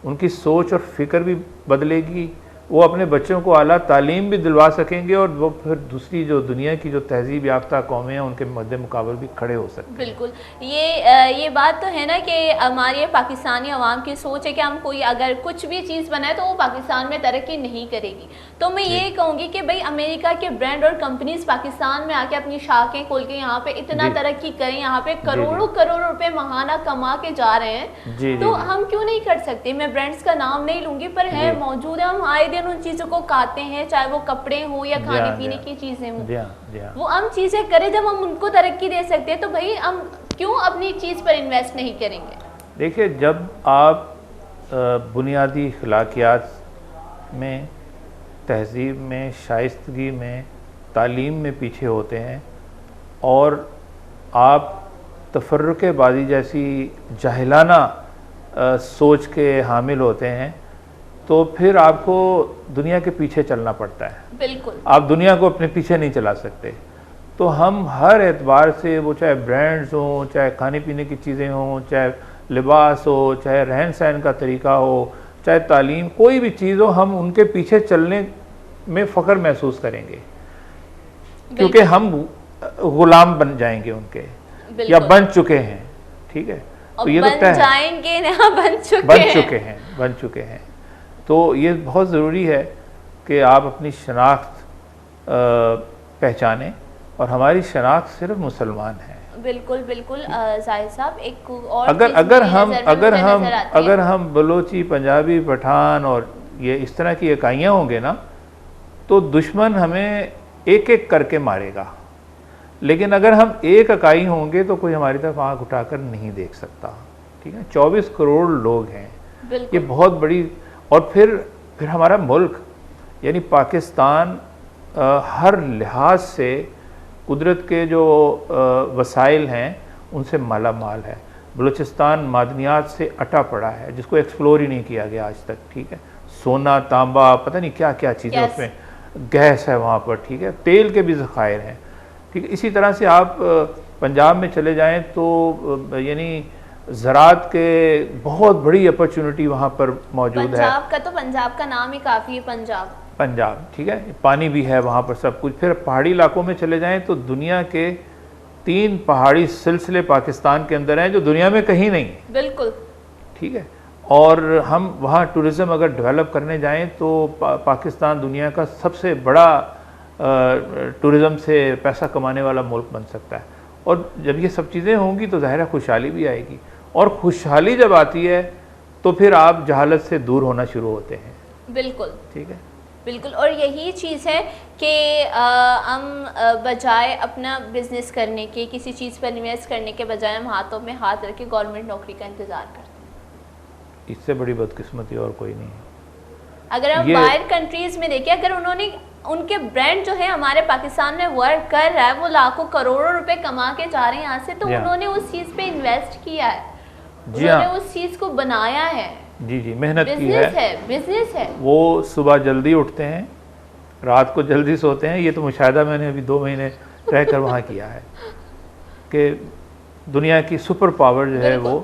ان کی سوچ اور فکر بھی بدلے گی، وہ اپنے بچوں کو اعلیٰ تعلیم بھی دلوا سکیں گے، اور وہ پھر دوسری جو دنیا کی جو تہذیب یافتہ قومیں ہیں ان کے مد مقابل بھی کھڑے ہو سکتے ہیں۔ بالکل، یہ بات تو ہے نا کہ ہماری پاکستانی عوام کی سوچ ہے کہ ہم کوئی اگر کچھ بھی چیز بنائے تو وہ پاکستان میں ترقی نہیں کرے گی، تو میں یہ کہوں گی کہ بھئی امریکہ کے برانڈ اور کمپنیز پاکستان میں آ کے اپنی شاخیں کھول کے یہاں پہ اتنا ترقی کریں، یہاں پہ کروڑوں روپے ماہانہ کما کے جا رہے ہیں، تو ہم کیوں نہیں کر سکتے؟ میں برانڈز کا نام نہیں لوں گی، پر ہے موجود ہے، ہم آئے دن ان چیزوں کو کھاتے ہیں، چاہے وہ کپڑے ہوں یا کھانے پینے کی چیزیں ہوں، وہ ہم چیزیں کریں جب ہم ان کو ترقی دے سکتے ہیں، تو بھائی ہم کیوں اپنی چیز پر انویسٹ نہیں کریں گے؟ دیکھیے، جب آپ بنیادی اخلاقیات میں، تہذیب میں، شائستگی میں، تعلیم میں پیچھے ہوتے ہیں، اور آپ تفرقہ بازی جیسی جاہلانہ سوچ کے حامل ہوتے ہیں، تو پھر آپ کو دنیا کے پیچھے چلنا پڑتا ہے۔ بالکل، آپ دنیا کو اپنے پیچھے نہیں چلا سکتے۔ تو ہم ہر اعتبار سے، وہ چاہے برانڈز ہوں، چاہے کھانے پینے کی چیزیں ہوں، چاہے لباس ہو، چاہے رہن سہن کا طریقہ ہو، چاہے تعلیم، کوئی بھی چیز ہو، ہم ان کے پیچھے چلنے میں فخر محسوس کریں گے، کیونکہ ہم غلام بن جائیں گے ان کے، یا بن چکے ہیں، ٹھیک ہے؟ تو یہ تو بن جائیں گے نا، بن چکے ہیں۔ تو یہ بہت ضروری ہے کہ آپ اپنی شناخت پہچانیں، اور ہماری شناخت صرف مسلمان ہیں۔ بالکل بالکل زاہد صاحب، ایک اور اگر ہم بلوچی، پنجابی، پٹھان اور یہ اس طرح کی اکائیاں ہوں گے نا، تو دشمن ہمیں ایک ایک کر کے مارے گا، لیکن اگر ہم ایک اکائی ہوں گے تو کوئی ہماری طرف آنکھ اٹھا کر نہیں دیکھ سکتا، ٹھیک ہے؟ 24 کروڑ لوگ ہیں، یہ بہت بڑی، اور پھر ہمارا ملک یعنی پاکستان ہر لحاظ سے قدرت کے جو وسائل ہیں ان سے مالا مال ہے۔ بلوچستان معدنیات سے اٹا پڑا ہے، جس کو ایکسپلور ہی نہیں کیا گیا آج تک، ٹھیک ہے؟ سونا، تانبا، پتہ نہیں کیا کیا چیزیں اس میں، گیس ہے وہاں پر، ٹھیک ہے؟ تیل کے بھی ذخائر ہیں، ٹھیک ہے؟ اسی طرح سے آپ پنجاب میں چلے جائیں تو یعنی زراعت کے بہت بڑی اپرچونٹی وہاں پر موجود ہے۔ پنجاب کا نام ہی کافی ہے، پنجاب، ٹھیک ہے؟ پانی بھی ہے وہاں پر، سب کچھ۔ پھر پہاڑی علاقوں میں چلے جائیں تو دنیا کے 3 پہاڑی سلسلے پاکستان کے اندر ہیں جو دنیا میں کہیں نہیں ہیں، بالکل، ٹھیک ہے؟ اور ہم وہاں ٹورزم اگر ڈیولپ کرنے جائیں تو پاکستان دنیا کا سب سے بڑا ٹورزم سے پیسہ کمانے والا ملک بن سکتا ہے، اور جب یہ سب چیزیں ہوں گی تو ظاہر ہے خوشحالی بھی آئے گی، اور خوشحالی جب آتی ہے تو پھر آپ جہالت سے دور ہونا شروع ہوتے ہیں۔ بالکل، ٹھیک ہے، بالکل، اور یہی چیز ہے کہ ہم بجائے اپنا بزنس کرنے کے، کسی چیز پر انویسٹ کرنے کے بجائے ہم ہاتھوں میں ہاتھ رکھ کے گورنمنٹ نوکری کا انتظار کرتے ہیں۔ اس سے بڑی بدقسمتی اور کوئی نہیں ہے۔ اگر ہم باہر کنٹریز میں دیکھیں، اگر انہوں نے ان کے برانڈ جو ہے ہمارے پاکستان میں ورک کر رہا ہے، وہ لاکھوں کروڑوں روپے کما کے جا رہے ہیں یہاں سے، تو انہوں نے اس چیز پہ انویسٹ کیا ہے، انہوں نے اس چیز کو بنایا ہے، جی محنت کی ہے، بزنس ہے۔ وہ صبح جلدی اٹھتے ہیں، رات کو جلدی سوتے ہیں۔ یہ تو مشاہدہ میں نے ابھی 2 مہینے رہ کر وہاں کیا ہے کہ دنیا کی سپر پاور جو ہے وہ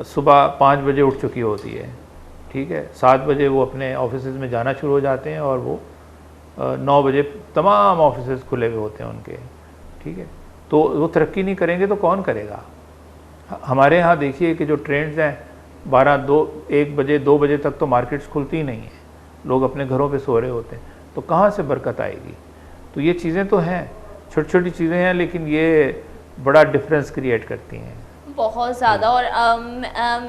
صبح 5 بجے اٹھ چکی ہوتی ہے، ٹھیک ہے؟ 7 بجے وہ اپنے آفیسز میں جانا شروع ہو جاتے ہیں، اور وہ 9 بجے تمام آفیسز کھلے ہوئے ہوتے ہیں ان کے، ٹھیک ہے؟ تو وہ ترقی نہیں کریں گے تو کون کرے گا؟ ہمارے ہاں دیکھیے کہ جو ٹرینڈز ہیں، 1 بجے 2 بجے تک تو مارکیٹس کھلتی ہی نہیں ہیں، لوگ اپنے گھروں پہ سو رہے ہوتے ہیں، تو کہاں سے برکت آئے گی؟ تو یہ چیزیں تو ہیں، چھوٹی چھوٹی چیزیں ہیں، لیکن یہ بڑا ڈفرینس کریٹ کرتی ہیں بہت زیادہ۔ اور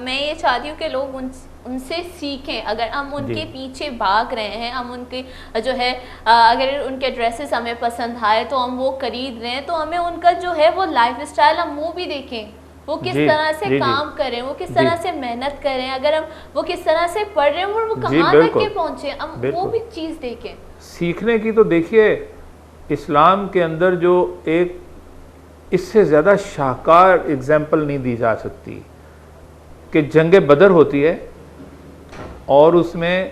میں یہ چاہتی ہوں کہ لوگ ان سے سیکھیں۔ اگر ہم ان کے پیچھے بھاگ رہے ہیں، ہم ان کے جو ہے اگر ان کے ڈریسز ہمیں پسند آئے تو ہم وہ خرید رہے ہیں، تو ہمیں ان کا جو ہے وہ لائف اسٹائل ہم وہ بھی دیکھیں، وہ کس طرح سے کام کریں، وہ کس طرح سے محنت کریں، اگر ہم وہ کس طرح سے پڑھ رہے ہیں، وہ کہاں تک کے پہنچے، ہم وہ بھی چیز دیکھیں۔ سیکھنے کی تو دیکھیے اسلام کے اندر جو ایک اس سے زیادہ شاہکار اگزامپل نہیں دی جا سکتی کہ جنگ بدر ہوتی ہے اور اس میں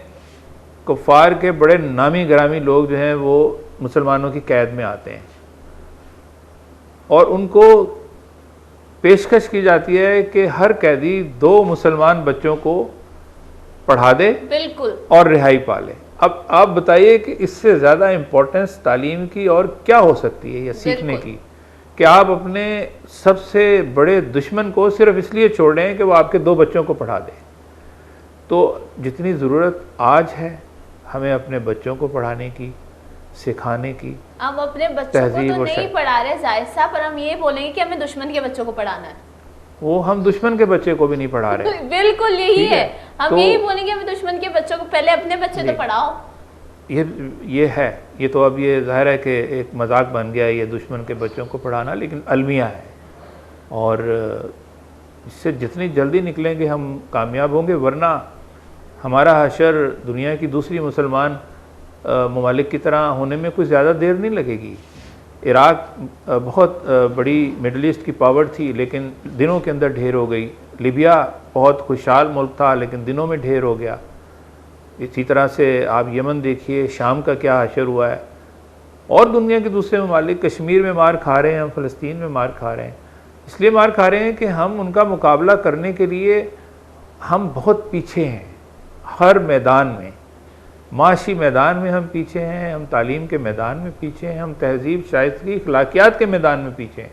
کفار کے بڑے نامی گرامی لوگ جو ہیں وہ مسلمانوں کی قید میں آتے ہیں اور ان کو پیشکش کی جاتی ہے کہ ہر قیدی 2 مسلمان بچوں کو پڑھا دے بالکل اور رہائی پا لے. اب آپ بتائیے کہ اس سے زیادہ امپورٹنس تعلیم کی اور کیا ہو سکتی ہے یا سیکھنے کی کہ آپ اپنے سب سے بڑے دشمن کو صرف اس لیے چھوڑ رہے ہیں کہ وہ آپ کے 2 بچوں کو پڑھا دے. تو جتنی ضرورت آج ہے ہمیں اپنے بچوں کو پڑھانے کی، سکھانے کی. ہم اپنے بچوں کو تو نہیں پڑھا رہے زاہد صاحب، پر ہم یہ بولیں گے کہ ہمیں دشمن کے بچوں کو پڑھانا ہے. وہ ہم دشمن کے بچے کو بھی نہیں پڑھا رہے. بالکل یہی ہے، ہم یہی بولیں گے ہمیں دشمن کے بچوں کو، پہلے اپنے بچے تو پڑھاؤ. یہ ہے، یہ تو اب یہ ظاہر ہے کہ ایک مذاق بن گیا ہے یہ دشمن کے بچوں کو پڑھانا، لیکن المیہ ہے اور اس سے جتنی جلدی نکلیں گے ہم کامیاب ہوں گے. ورنہ ہمارا حشر دنیا کی دوسری مسلمان ممالک کی طرح ہونے میں کوئی زیادہ دیر نہیں لگے گی. عراق بہت بڑی مڈل ایسٹ کی پاور تھی لیکن دنوں کے اندر ڈھیر ہو گئی. لیبیا بہت خوشحال ملک تھا لیکن دنوں میں ڈھیر ہو گیا. اسی طرح سے آپ یمن دیکھیے، شام کا کیا حشر ہوا ہے. اور دنیا کے دوسرے ممالک کشمیر میں مار کھا رہے ہیں، ہم فلسطین میں مار کھا رہے ہیں. اس لیے مار کھا رہے ہیں کہ ہم ان کا مقابلہ کرنے کے لیے ہم بہت پیچھے ہیں. ہر میدان میں، معاشی میدان میں ہم پیچھے ہیں، ہم تعلیم کے میدان میں پیچھے ہیں، ہم تہذیب، شائستگی، اخلاقیات کے میدان میں پیچھے ہیں.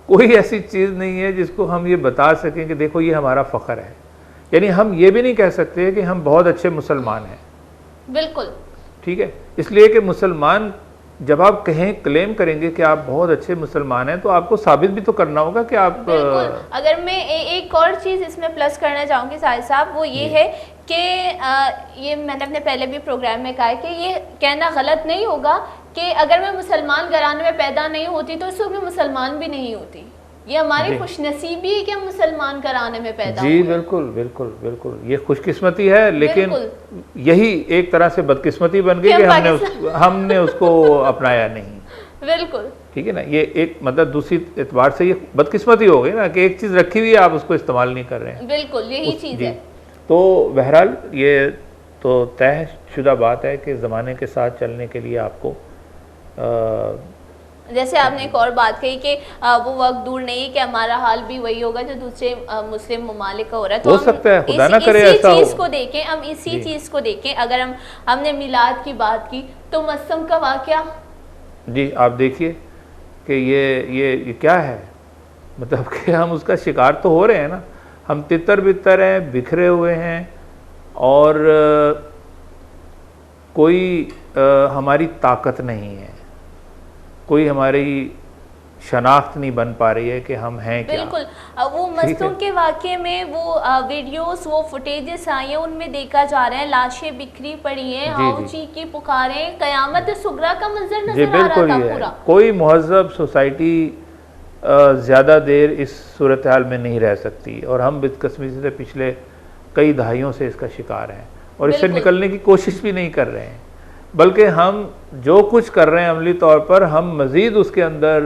کوئی ایسی چیز نہیں ہے جس کو ہم یہ بتا سکیں کہ دیکھو یہ ہمارا فخر ہے. یعنی ہم یہ بھی نہیں کہہ سکتے کہ ہم بہت اچھے مسلمان ہیں. بالکل ٹھیک ہے. اس لیے کہ مسلمان جب آپ کہیں کلیم کریں گے کہ آپ بہت اچھے مسلمان ہیں تو آپ کو ثابت بھی تو کرنا ہوگا کہ آپ. بالکل. اگر میں ایک اور چیز اس میں پلس کرنا چاہوں گی ساحل صاحب، وہ یہ ہے کہ یہ میں نے اپنے پہلے بھی پروگرام میں کہا ہے کہ یہ کہنا غلط نہیں ہوگا کہ اگر میں مسلمان گھرانے میں پیدا نہیں ہوتی تو اس وقت میں مسلمان بھی نہیں ہوتی. یہ ہماری خوش نصیبی ہے کہ ہم مسلمان گھرانے میں پیدا ہوئے. جی بالکل بالکل بالکل، یہ خوش قسمتی ہے، لیکن یہی ایک طرح سے بدقسمتی بن گئی کہ ہم نے اس کو اپنایا نہیں. بالکل ٹھیک ہے نا. یہ ایک مطلب دوسری اعتبار سے یہ بدقسمتی ہو گئی نا کہ ایک چیز رکھی ہوئی ہے آپ اس کو استعمال نہیں کر رہے ہیں. بالکل یہی چیز ہے. تو بہرحال یہ تو طے شدہ بات ہے کہ زمانے کے ساتھ چلنے کے لیے آپ کو جیسے آپ نے ایک اور بات کہی کہ وہ وقت دور نہیں کہ ہمارا حال بھی وہی ہوگا جو دوسرے مسلم ممالک کا ہو رہا ہے. ہو سکتا ہے، خدا نہ کرے ایسا ہو. اسی چیز کو دیکھیں ہم، اسی چیز کو دیکھیں. اگر ہم نے میلاد کی بات کی تو مسم کا واقعہ، جی آپ دیکھیے کہ یہ کیا ہے، مطلب کہ ہم اس کا شکار تو ہو رہے ہیں نا. ہم تتر بتر ہیں، بکھرے ہوئے ہیں اور کوئی ہماری طاقت نہیں ہے، کوئی ہماری شناخت نہیں بن پا رہی ہے کہ ہم ہیں کیا. بالکل. وہ مستوں کے واقعے میں وہ ویڈیوز، وہ فوٹیجز آئی ہیں، ان میں دیکھا جا رہا ہے لاشیں بکھری پڑی ہیں، ہاؤ چیخیں پکاریں، قیامت صغریٰ کا منظر نظر آ رہا تھا پورا. کوئی مہذب سوسائٹی زیادہ دیر اس صورتحال میں نہیں رہ سکتی اور ہم بدقسمتی سے پچھلے کئی دہائیوں سے اس کا شکار ہیں اور اس سے نکلنے کی کوشش بھی نہیں کر رہے ہیں. بلکہ ہم جو کچھ کر رہے ہیں عملی طور پر ہم مزید اس کے اندر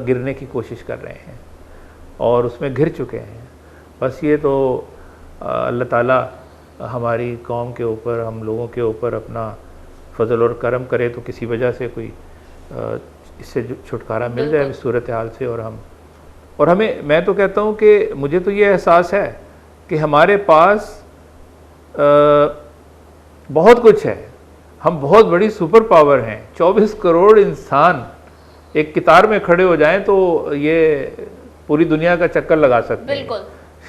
گرنے کی کوشش کر رہے ہیں اور اس میں گر چکے ہیں. بس یہ تو اللہ تعالیٰ ہماری قوم کے اوپر، ہم لوگوں کے اوپر اپنا فضل اور کرم کرے تو کسی وجہ سے کوئی اس سے چھٹکارا مل جائے اس صورتحال سے. اور ہمیں، میں تو کہتا ہوں کہ مجھے تو یہ احساس ہے کہ ہمارے پاس بہت کچھ ہے، ہم بہت بڑی سپر پاور ہیں. 24 کروڑ انسان ایک قطار میں کھڑے ہو جائیں تو یہ پوری دنیا کا چکر لگا سکتے ہیں. بالکل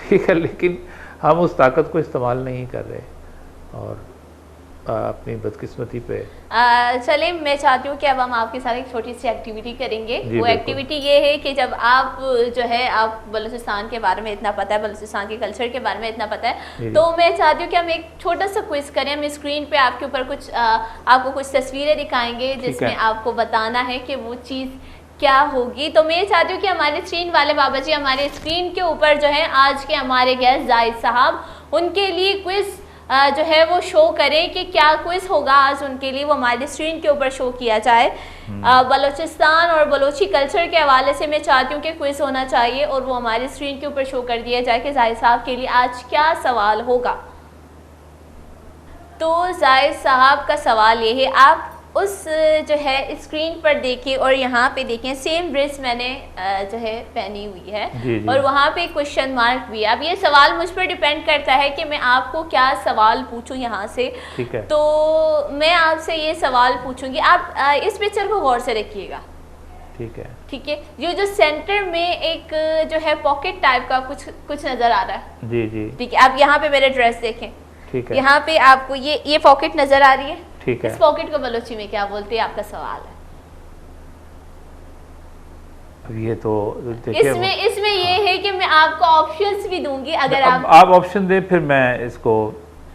ٹھیک ہے، لیکن ہم اس طاقت کو استعمال نہیں کر رہے اور اپنی بدقسمتی پہ. چلیں، میں چاہتی ہوں کہ اب ہم آپ کے ساتھ ایک چھوٹی سی ایکٹیویٹی کریں گے. وہ ایکٹیویٹی یہ ہے کہ جب آپ جو ہے آپ بلوچستان کے بارے میں اتنا پتہ ہے، بلوچستان کے کلچر کے بارے میں اتنا پتہ ہے، تو میں چاہتی ہوں کہ ہم ایک چھوٹا سا کوئز کریں. ہم اسکرین پہ آپ کے اوپر کچھ آپ کو کچھ تصویریں دکھائیں گے جس میں آپ کو بتانا ہے کہ وہ چیز کیا ہوگی. تو میں چاہتی ہوں کہ ہمارے اسکرین والے بابا جی ہمارے اسکرین کے اوپر جو ہے آج کے ہمارے گیسٹ زاہد صاحب، ان کے لیے کوئز جو ہے وہ شو کریں کہ کیا کوئز ہوگا آج ان کے لیے، وہ ہماری اسکرین کے اوپر شو کیا جائے. بلوچستان اور بلوچی کلچر کے حوالے سے میں چاہتی ہوں کہ کوئز ہونا چاہیے اور وہ ہماری اسکرین کے اوپر شو کر دیا جائے کہ زاہد صاحب کے لیے آج کیا سوال ہوگا. تو زاہد صاحب کا سوال یہ ہے، آپ اس جو ہے اسکرین پر دیکھیں اور یہاں پہ دیکھیں سیم ڈریس میں نے جو ہے پہنی ہوئی ہے اور وہاں پہ کوشچن مارک بھی ہے. اب یہ سوال مجھ پر ڈیپینڈ کرتا ہے کہ میں آپ کو کیا سوال پوچھوں یہاں سے. تو میں آپ سے یہ سوال پوچھوں گی، آپ اس پکچر کو غور سے رکھیے گا. ٹھیک ہے، یہ جو سینٹر میں ایک جو ہے پاکٹ ٹائپ کا کچھ نظر آ رہا ہے. جی جی ٹھیک ہے، آپ یہاں پہ میرے ڈریس دیکھیں. یہاں پہ آپ کو یہ پاکٹ نظر آ رہی ہے. اس پاکٹ کو بلوچی میں کیا بولتے ہیں؟ آپ کا سوال ہے. یہ تو اس میں یہ ہے کہ میں آپ کو آپشنز بھی دوں گی، اگر آپ آپشن دیں پھر میں اس کو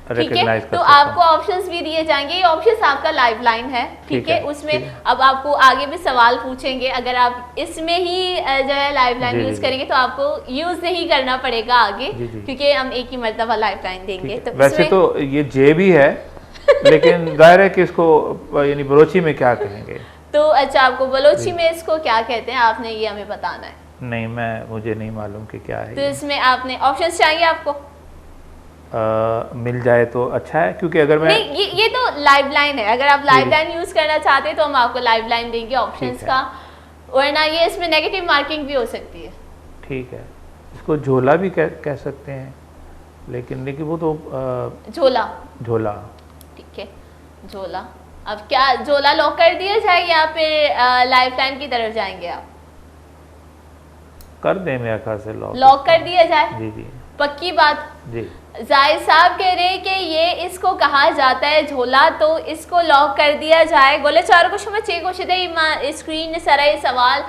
ریکگنائز کر تو آپ کو آپشنز بھی دیے جائیں گے. یہ آپشنز آپ کا لائف لائن ہے. ٹھیک ہے، اس میں اب آپ کو آگے بھی سوال پوچھیں گے، اگر آپ اس میں ہی جو ہے لائف لائن یوز کریں گے تو آپ کو یوز نہیں کرنا پڑے گا آگے، کیونکہ ہم ایک ہی مرتبہ لائف لائن دیں گے. ویسے تو یہ جے بھی ہے لیکن ظاہر ہے کہ اس کو یعنی بلوچی میں کیا کہیں گے. تو اچھا، آپ کو بلوچی میں اس کو کیا کہتے ہیں آپ نے یہ ہمیں بتانا ہے. نہیں، مجھے نہیں معلوم کہ کیا ہے. تو اس میں آپ نے آپشنز چاہیے آپ کو؟ مل جائے تو اچھا ہے، کیونکہ اگر میں یہ تو لائف لائن ہے. اگر آپ لائف لائن یوز کرنا چاہتے ہیں تو ہم آپ کو لائف لائن دیں گے آپشنز کا، ورنہ یہ اس میں نیگیٹو مارکنگ بھی ہو سکتی ہے. ٹھیک ہے، اس کو جھولا بھی کہہ سکتے ہیں، لیکن وہ تو جھولا. ٹھیک ہے، جھولا. اب کیا جھولا لاک کر دیا جائے یا پھر لائف لائن کی طرف جائیں گے؟ آپ کر دیں میرے خیال سے لاک کر دیا جائے. جی پکی بات. جی، زاہد صاحب کہہ رہے ہیں کہ یہ اس کو کہا جاتا ہے جھولا، تو اس کو لاک کر دیا جائے. گولے چار کو شما چھ کو شدہ اسکرین سرائے سوال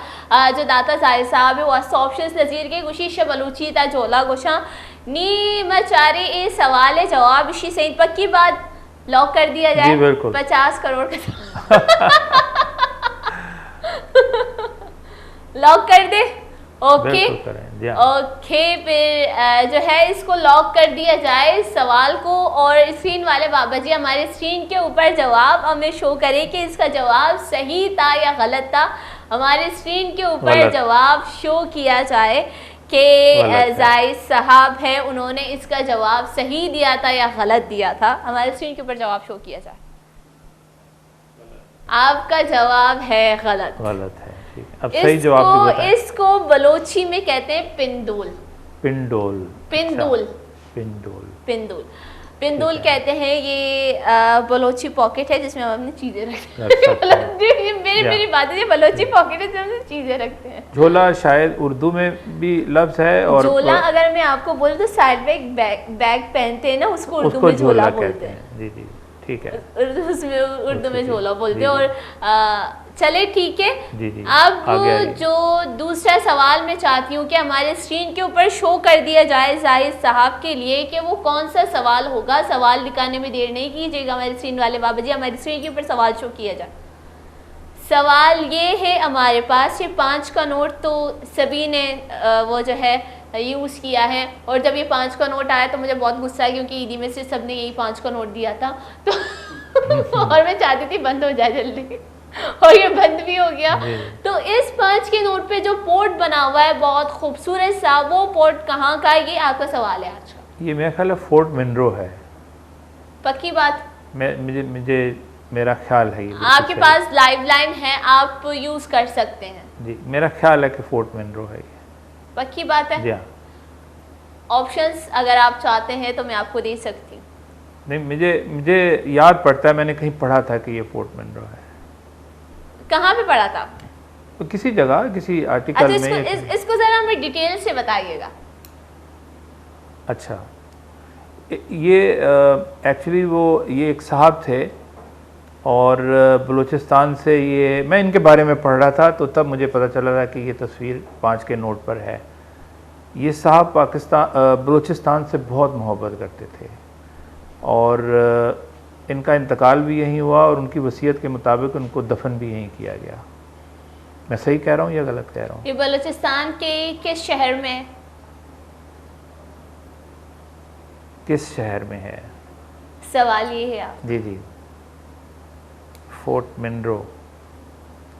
جو داتا زاہد صاحب ہے وہ آپشنز نظیر کے گوشیش بلوچی تا جھولا گوشاں نی مچاری اے سوال جواب اسی صحیح. پکی بات، لاک کر دیا جائے. 50 کروڑ کا لاک کر دے. اوکے، پھر جو ہے اس کو لاک کر دیا جائے سوال کو، اور اسکرین والے بابا جی ہمارے اسکرین کے اوپر جواب ہمیں شو کرے کہ اس کا جواب صحیح تھا یا غلط تھا. ہمارے اسکرین کے اوپر جواب شو کیا جائے کہ زاہد صاحب ہے انہوں نے اس کا جواب صحیح دیا تھا یا غلط دیا تھا. ہمارے اسکرین کے اوپر جواب شو کیا جائے. آپ کا جواب ہے غلط ہے. اب صحیح جواب بھی بتائیں. اس کو بلوچی میں کہتے ہیں پندول. پندول کہتے ہیں. یہ بلوچی پاکٹ ہے جس میں ہم اپنی چیزیں رکھتے ہیں. میری بات ہے، بلوچی پاکٹ ہے جس میں ہم چیزیں رکھتے ہیں. جھولا شاید اردو میں بھی لفظ ہے، اور جھولا اگر میں آپ کو بولوں تو سائڈ میں ایک بیگ پہنتے ہیں نا، اس کو اردو میں جھولا بولتے ہیں. جی ٹھیک ہے، اردو میں جھولا بولتے ہیں. اور چلے ٹھیک ہے. اب جو دوسرا سوال میں چاہتی ہوں کہ ہمارے اسکرین کے اوپر شو کر دیا جائے زاہد صاحب کے لیے کہ وہ کون سا سوال ہوگا. سوال دکھانے میں دیر نہیں کیجیے گا ہمارے اسکرین والے بابا جی. ہمارے اسکرین کے اوپر سوال شو کیا جائے. سوال یہ ہے ہمارے پاس، یہ 5 کا نوٹ تو سبھی نے وہ جو ہے یوز کیا ہے، اور جب یہ 5 کا نوٹ آیا تو مجھے بہت غصہ ہے کیونکہ عیدی میں سے سب نے یہی 5 کا نوٹ دیا تھا تو اور میں چاہتی تھی بند ہو جائے جلدی، اور یہ بند بھی ہو گیا. تو اس 5 کے نوٹ پہ جو پورٹ بنا ہوا ہے بہت خوبصورت سا، وہ پورٹ کہاں کا ہے؟ یہ آپ کا سوال ہے آج کا. یہ میرا خیال ہے فورٹ منرو ہے. پکی بات؟ مجھے میرا خیال ہے. آپ کے پاس لائف لائن ہے، آپ یوز کر سکتے ہیں. جی میرا خیال ہے کہ فورٹ منرو ہے. پکی بات ہے؟ جی ہاں. آپشنز اگر آپ چاہتے ہیں تو میں آپ کو دے سکتی ہوں. نہیں، مجھے یاد پڑتا ہے، میں نے کہیں پڑھا تھا کہ یہ فورٹ منرو ہے. کہاں پہ پڑھا تھا؟ کسی جگہ، کسی آرٹیکل میں. اس کو ذرا ہمیں ڈیٹیل سے بتائیے گا. اچھا، یہ ایکچولی یہ ایک صاحب تھے اور بلوچستان سے. یہ میں ان کے بارے میں پڑھ رہا تھا تو تب مجھے پتہ چلا تھا کہ یہ تصویر 5 کے نوٹ پر ہے. یہ صاحب بلوچستان سے بہت محبت کرتے تھے اور ان کا انتقال بھی یہیں ہوا، اور ان کی وصیت کے مطابق ان کو دفن بھی یہیں کیا گیا. میں صحیح کہہ رہا ہوں یا غلط کہہ رہا ہوں؟ یہ بلوچستان کے کس شہر میں؟ کس شہر میں ہے؟ سوال یہ ہے آپ جی جی فورٹ منرو،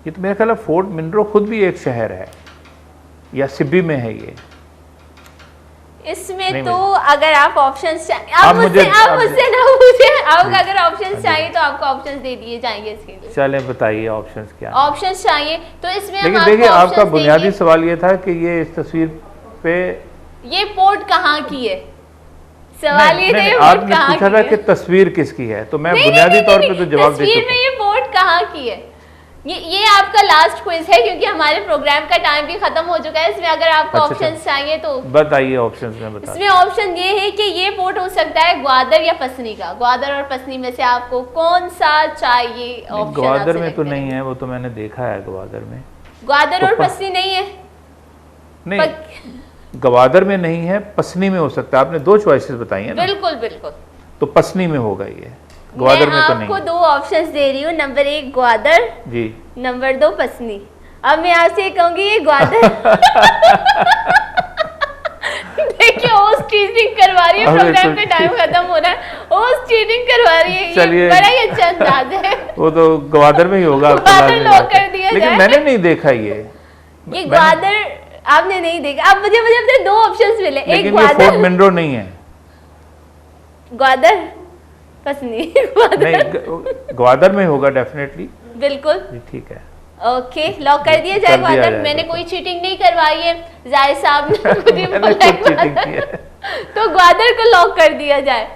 یہ تو میرا خیال ہے فورٹ منرو خود بھی ایک شہر ہے یا سبی میں ہے یہ؟ اس میں تو اگر آپ آپشنز چاہیں، آپ مجھ سے نہ پوچھیں، آپ اگر آپشنز چاہیے تو آپ کو آپشنز دے دیے جائیں گے اس کے لیے. چلیں بتائیے آپشنز کیا؟ آپشنز چاہیے تو اس میں لیکن دیکھیے آپ کا بنیادی سوال یہ تھا کہ یہ اس تصویر پہ یہ پورٹ کہاں کی ہے، سوال یہ تھا یہ آپ پورٹ نے کہاں پوچھا کی تھا ہے. کہ تصویر کس کی ہے، تو میں بنیادی طور پہ تو جواب دے تصویر چکا میں یہ پورٹ کہاں کی ہے. یہ آپ کا لاسٹ کوئز ہے کیونکہ ہمارے پروگرام کا ٹائم بھی ختم ہو چکا ہے. اس میں اگر آپ کو آپشنز چاہیے تو بتائیے آپشنز میں بتا. اس میں آپشن یہ ہے کہ یہ پورٹ ہو سکتا ہے گوادر یا پسنی کا. گوادر اور پسنی میں سے آپ کو کون سا چاہیے آپشن؟ گوادر میں تو نہیں ہے، وہ تو میں نے دیکھا ہے گوادر میں. گوادر اور پسنی نہیں ہے؟ نہیں گوادر میں نہیں ہے، پسنی میں ہو سکتا ہے. آپ نے دو چوائسز بتائی ہیں نا. بالکل بالکل. تو پسنی میں ہوگا یہ، گوادر میں تو نہیں. میں آپ کو دو آپشنز دے رہی ہوں، نمبر 1 گوادر جی، نمبر 2 پسنی. اب میں آپ سے یہ کہوں گی یہ گوادر دیکھیے ہوسٹ چیٹنگ کروا رہی ہے، پروگرام کا ٹائم ختم ہو رہا ہے، ہوسٹ چیٹنگ کروا رہی ہے. یہ بڑا ہی اچھا انداز ہے. وہ تو گوادر میں ہی ہوگا. گوادر لوک کر دیا جائے. لیکن میں نے نہیں دیکھا یہ گوادر آپ نے نہیں دیکھا. اب مجھے اپنے دو آپشنز ملے، ایک لیکن یہ فورٹ منرو نہیں ہے. گوادر پسنی نہیں گوادر میں ہوگا ڈیفینیٹلی. بالکل ٹھیک ہے، اوکے لاک کر دیا جائے گوادر. میں نے کوئی چیٹنگ نہیں کروائی ہے، زاہد صاحب نے خود ہی بولا تو گوادر کو لاک کر دیا جائے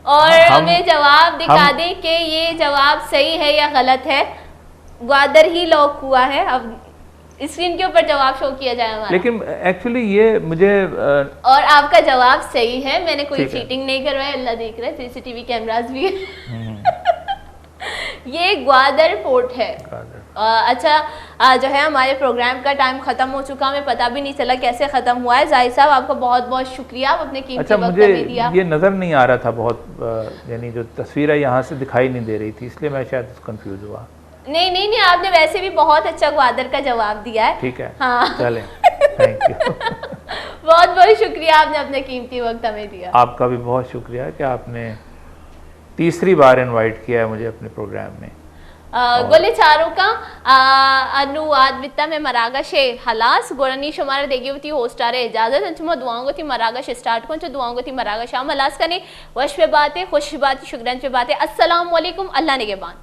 اور ہمیں جواب دکھا دیں کہ یہ جواب صحیح ہے یا غلط ہے. گوادر ہی لاک ہوا ہے. اب اسکرین کے اوپر جواب شو کیا جائے ہمارا. لیکن ایکچولی یہ مجھے اور آپ کا جواب صحیح ہے، میں نے کوئی چیٹنگ نہیں کروائی. اللہ دیکھ رہا ہے، CCTV کیمراز بھی یہ گوادر پورٹ ہے. اچھا جو ہے ہمارے پروگرام کا ٹائم ختم ہو چکا، ہمیں پتہ بھی نہیں چلا کیسے ختم ہوا ہے. زاہد صاحب آپ کا بہت بہت شکریہ، آپ اپنے قیمتی وقت ہمیں دیا. مجھے یہ نظر نہیں آ رہا تھا بہت، یعنی جو تصویر ہے یہاں سے دکھائی نہیں دے رہی تھی، اس لیے میں شاید کنفیوز ہوا. نہیں آپ نے ویسے بھی بہت اچھا گوادر کا جواب دیا ہے. ٹھیک ہے، ہاں چلیں تھینک یو. بہت بہت شکریہ، آپ نے اپنا قیمتی وقت ہمیں دیا. آپ کا بھی بہت شکریہ کہ آپ نے تیسری بار انوائٹ کیا ہے مجھے اپنے پروگرام میں. گولے چاروں کا انواد وتا میں مراگش حلاس گورانی شمار دیگی ہوتی ہوسٹار اجازت انچمہ دعاؤں کو تھی مراگش سٹارٹ کون چو دعاؤں کو تھی مراگش ہم حلاس کرنے وش پہ باتیں خوش باتیں شکران پہ باتیں. السلام علیکم، اللہ نگہبان.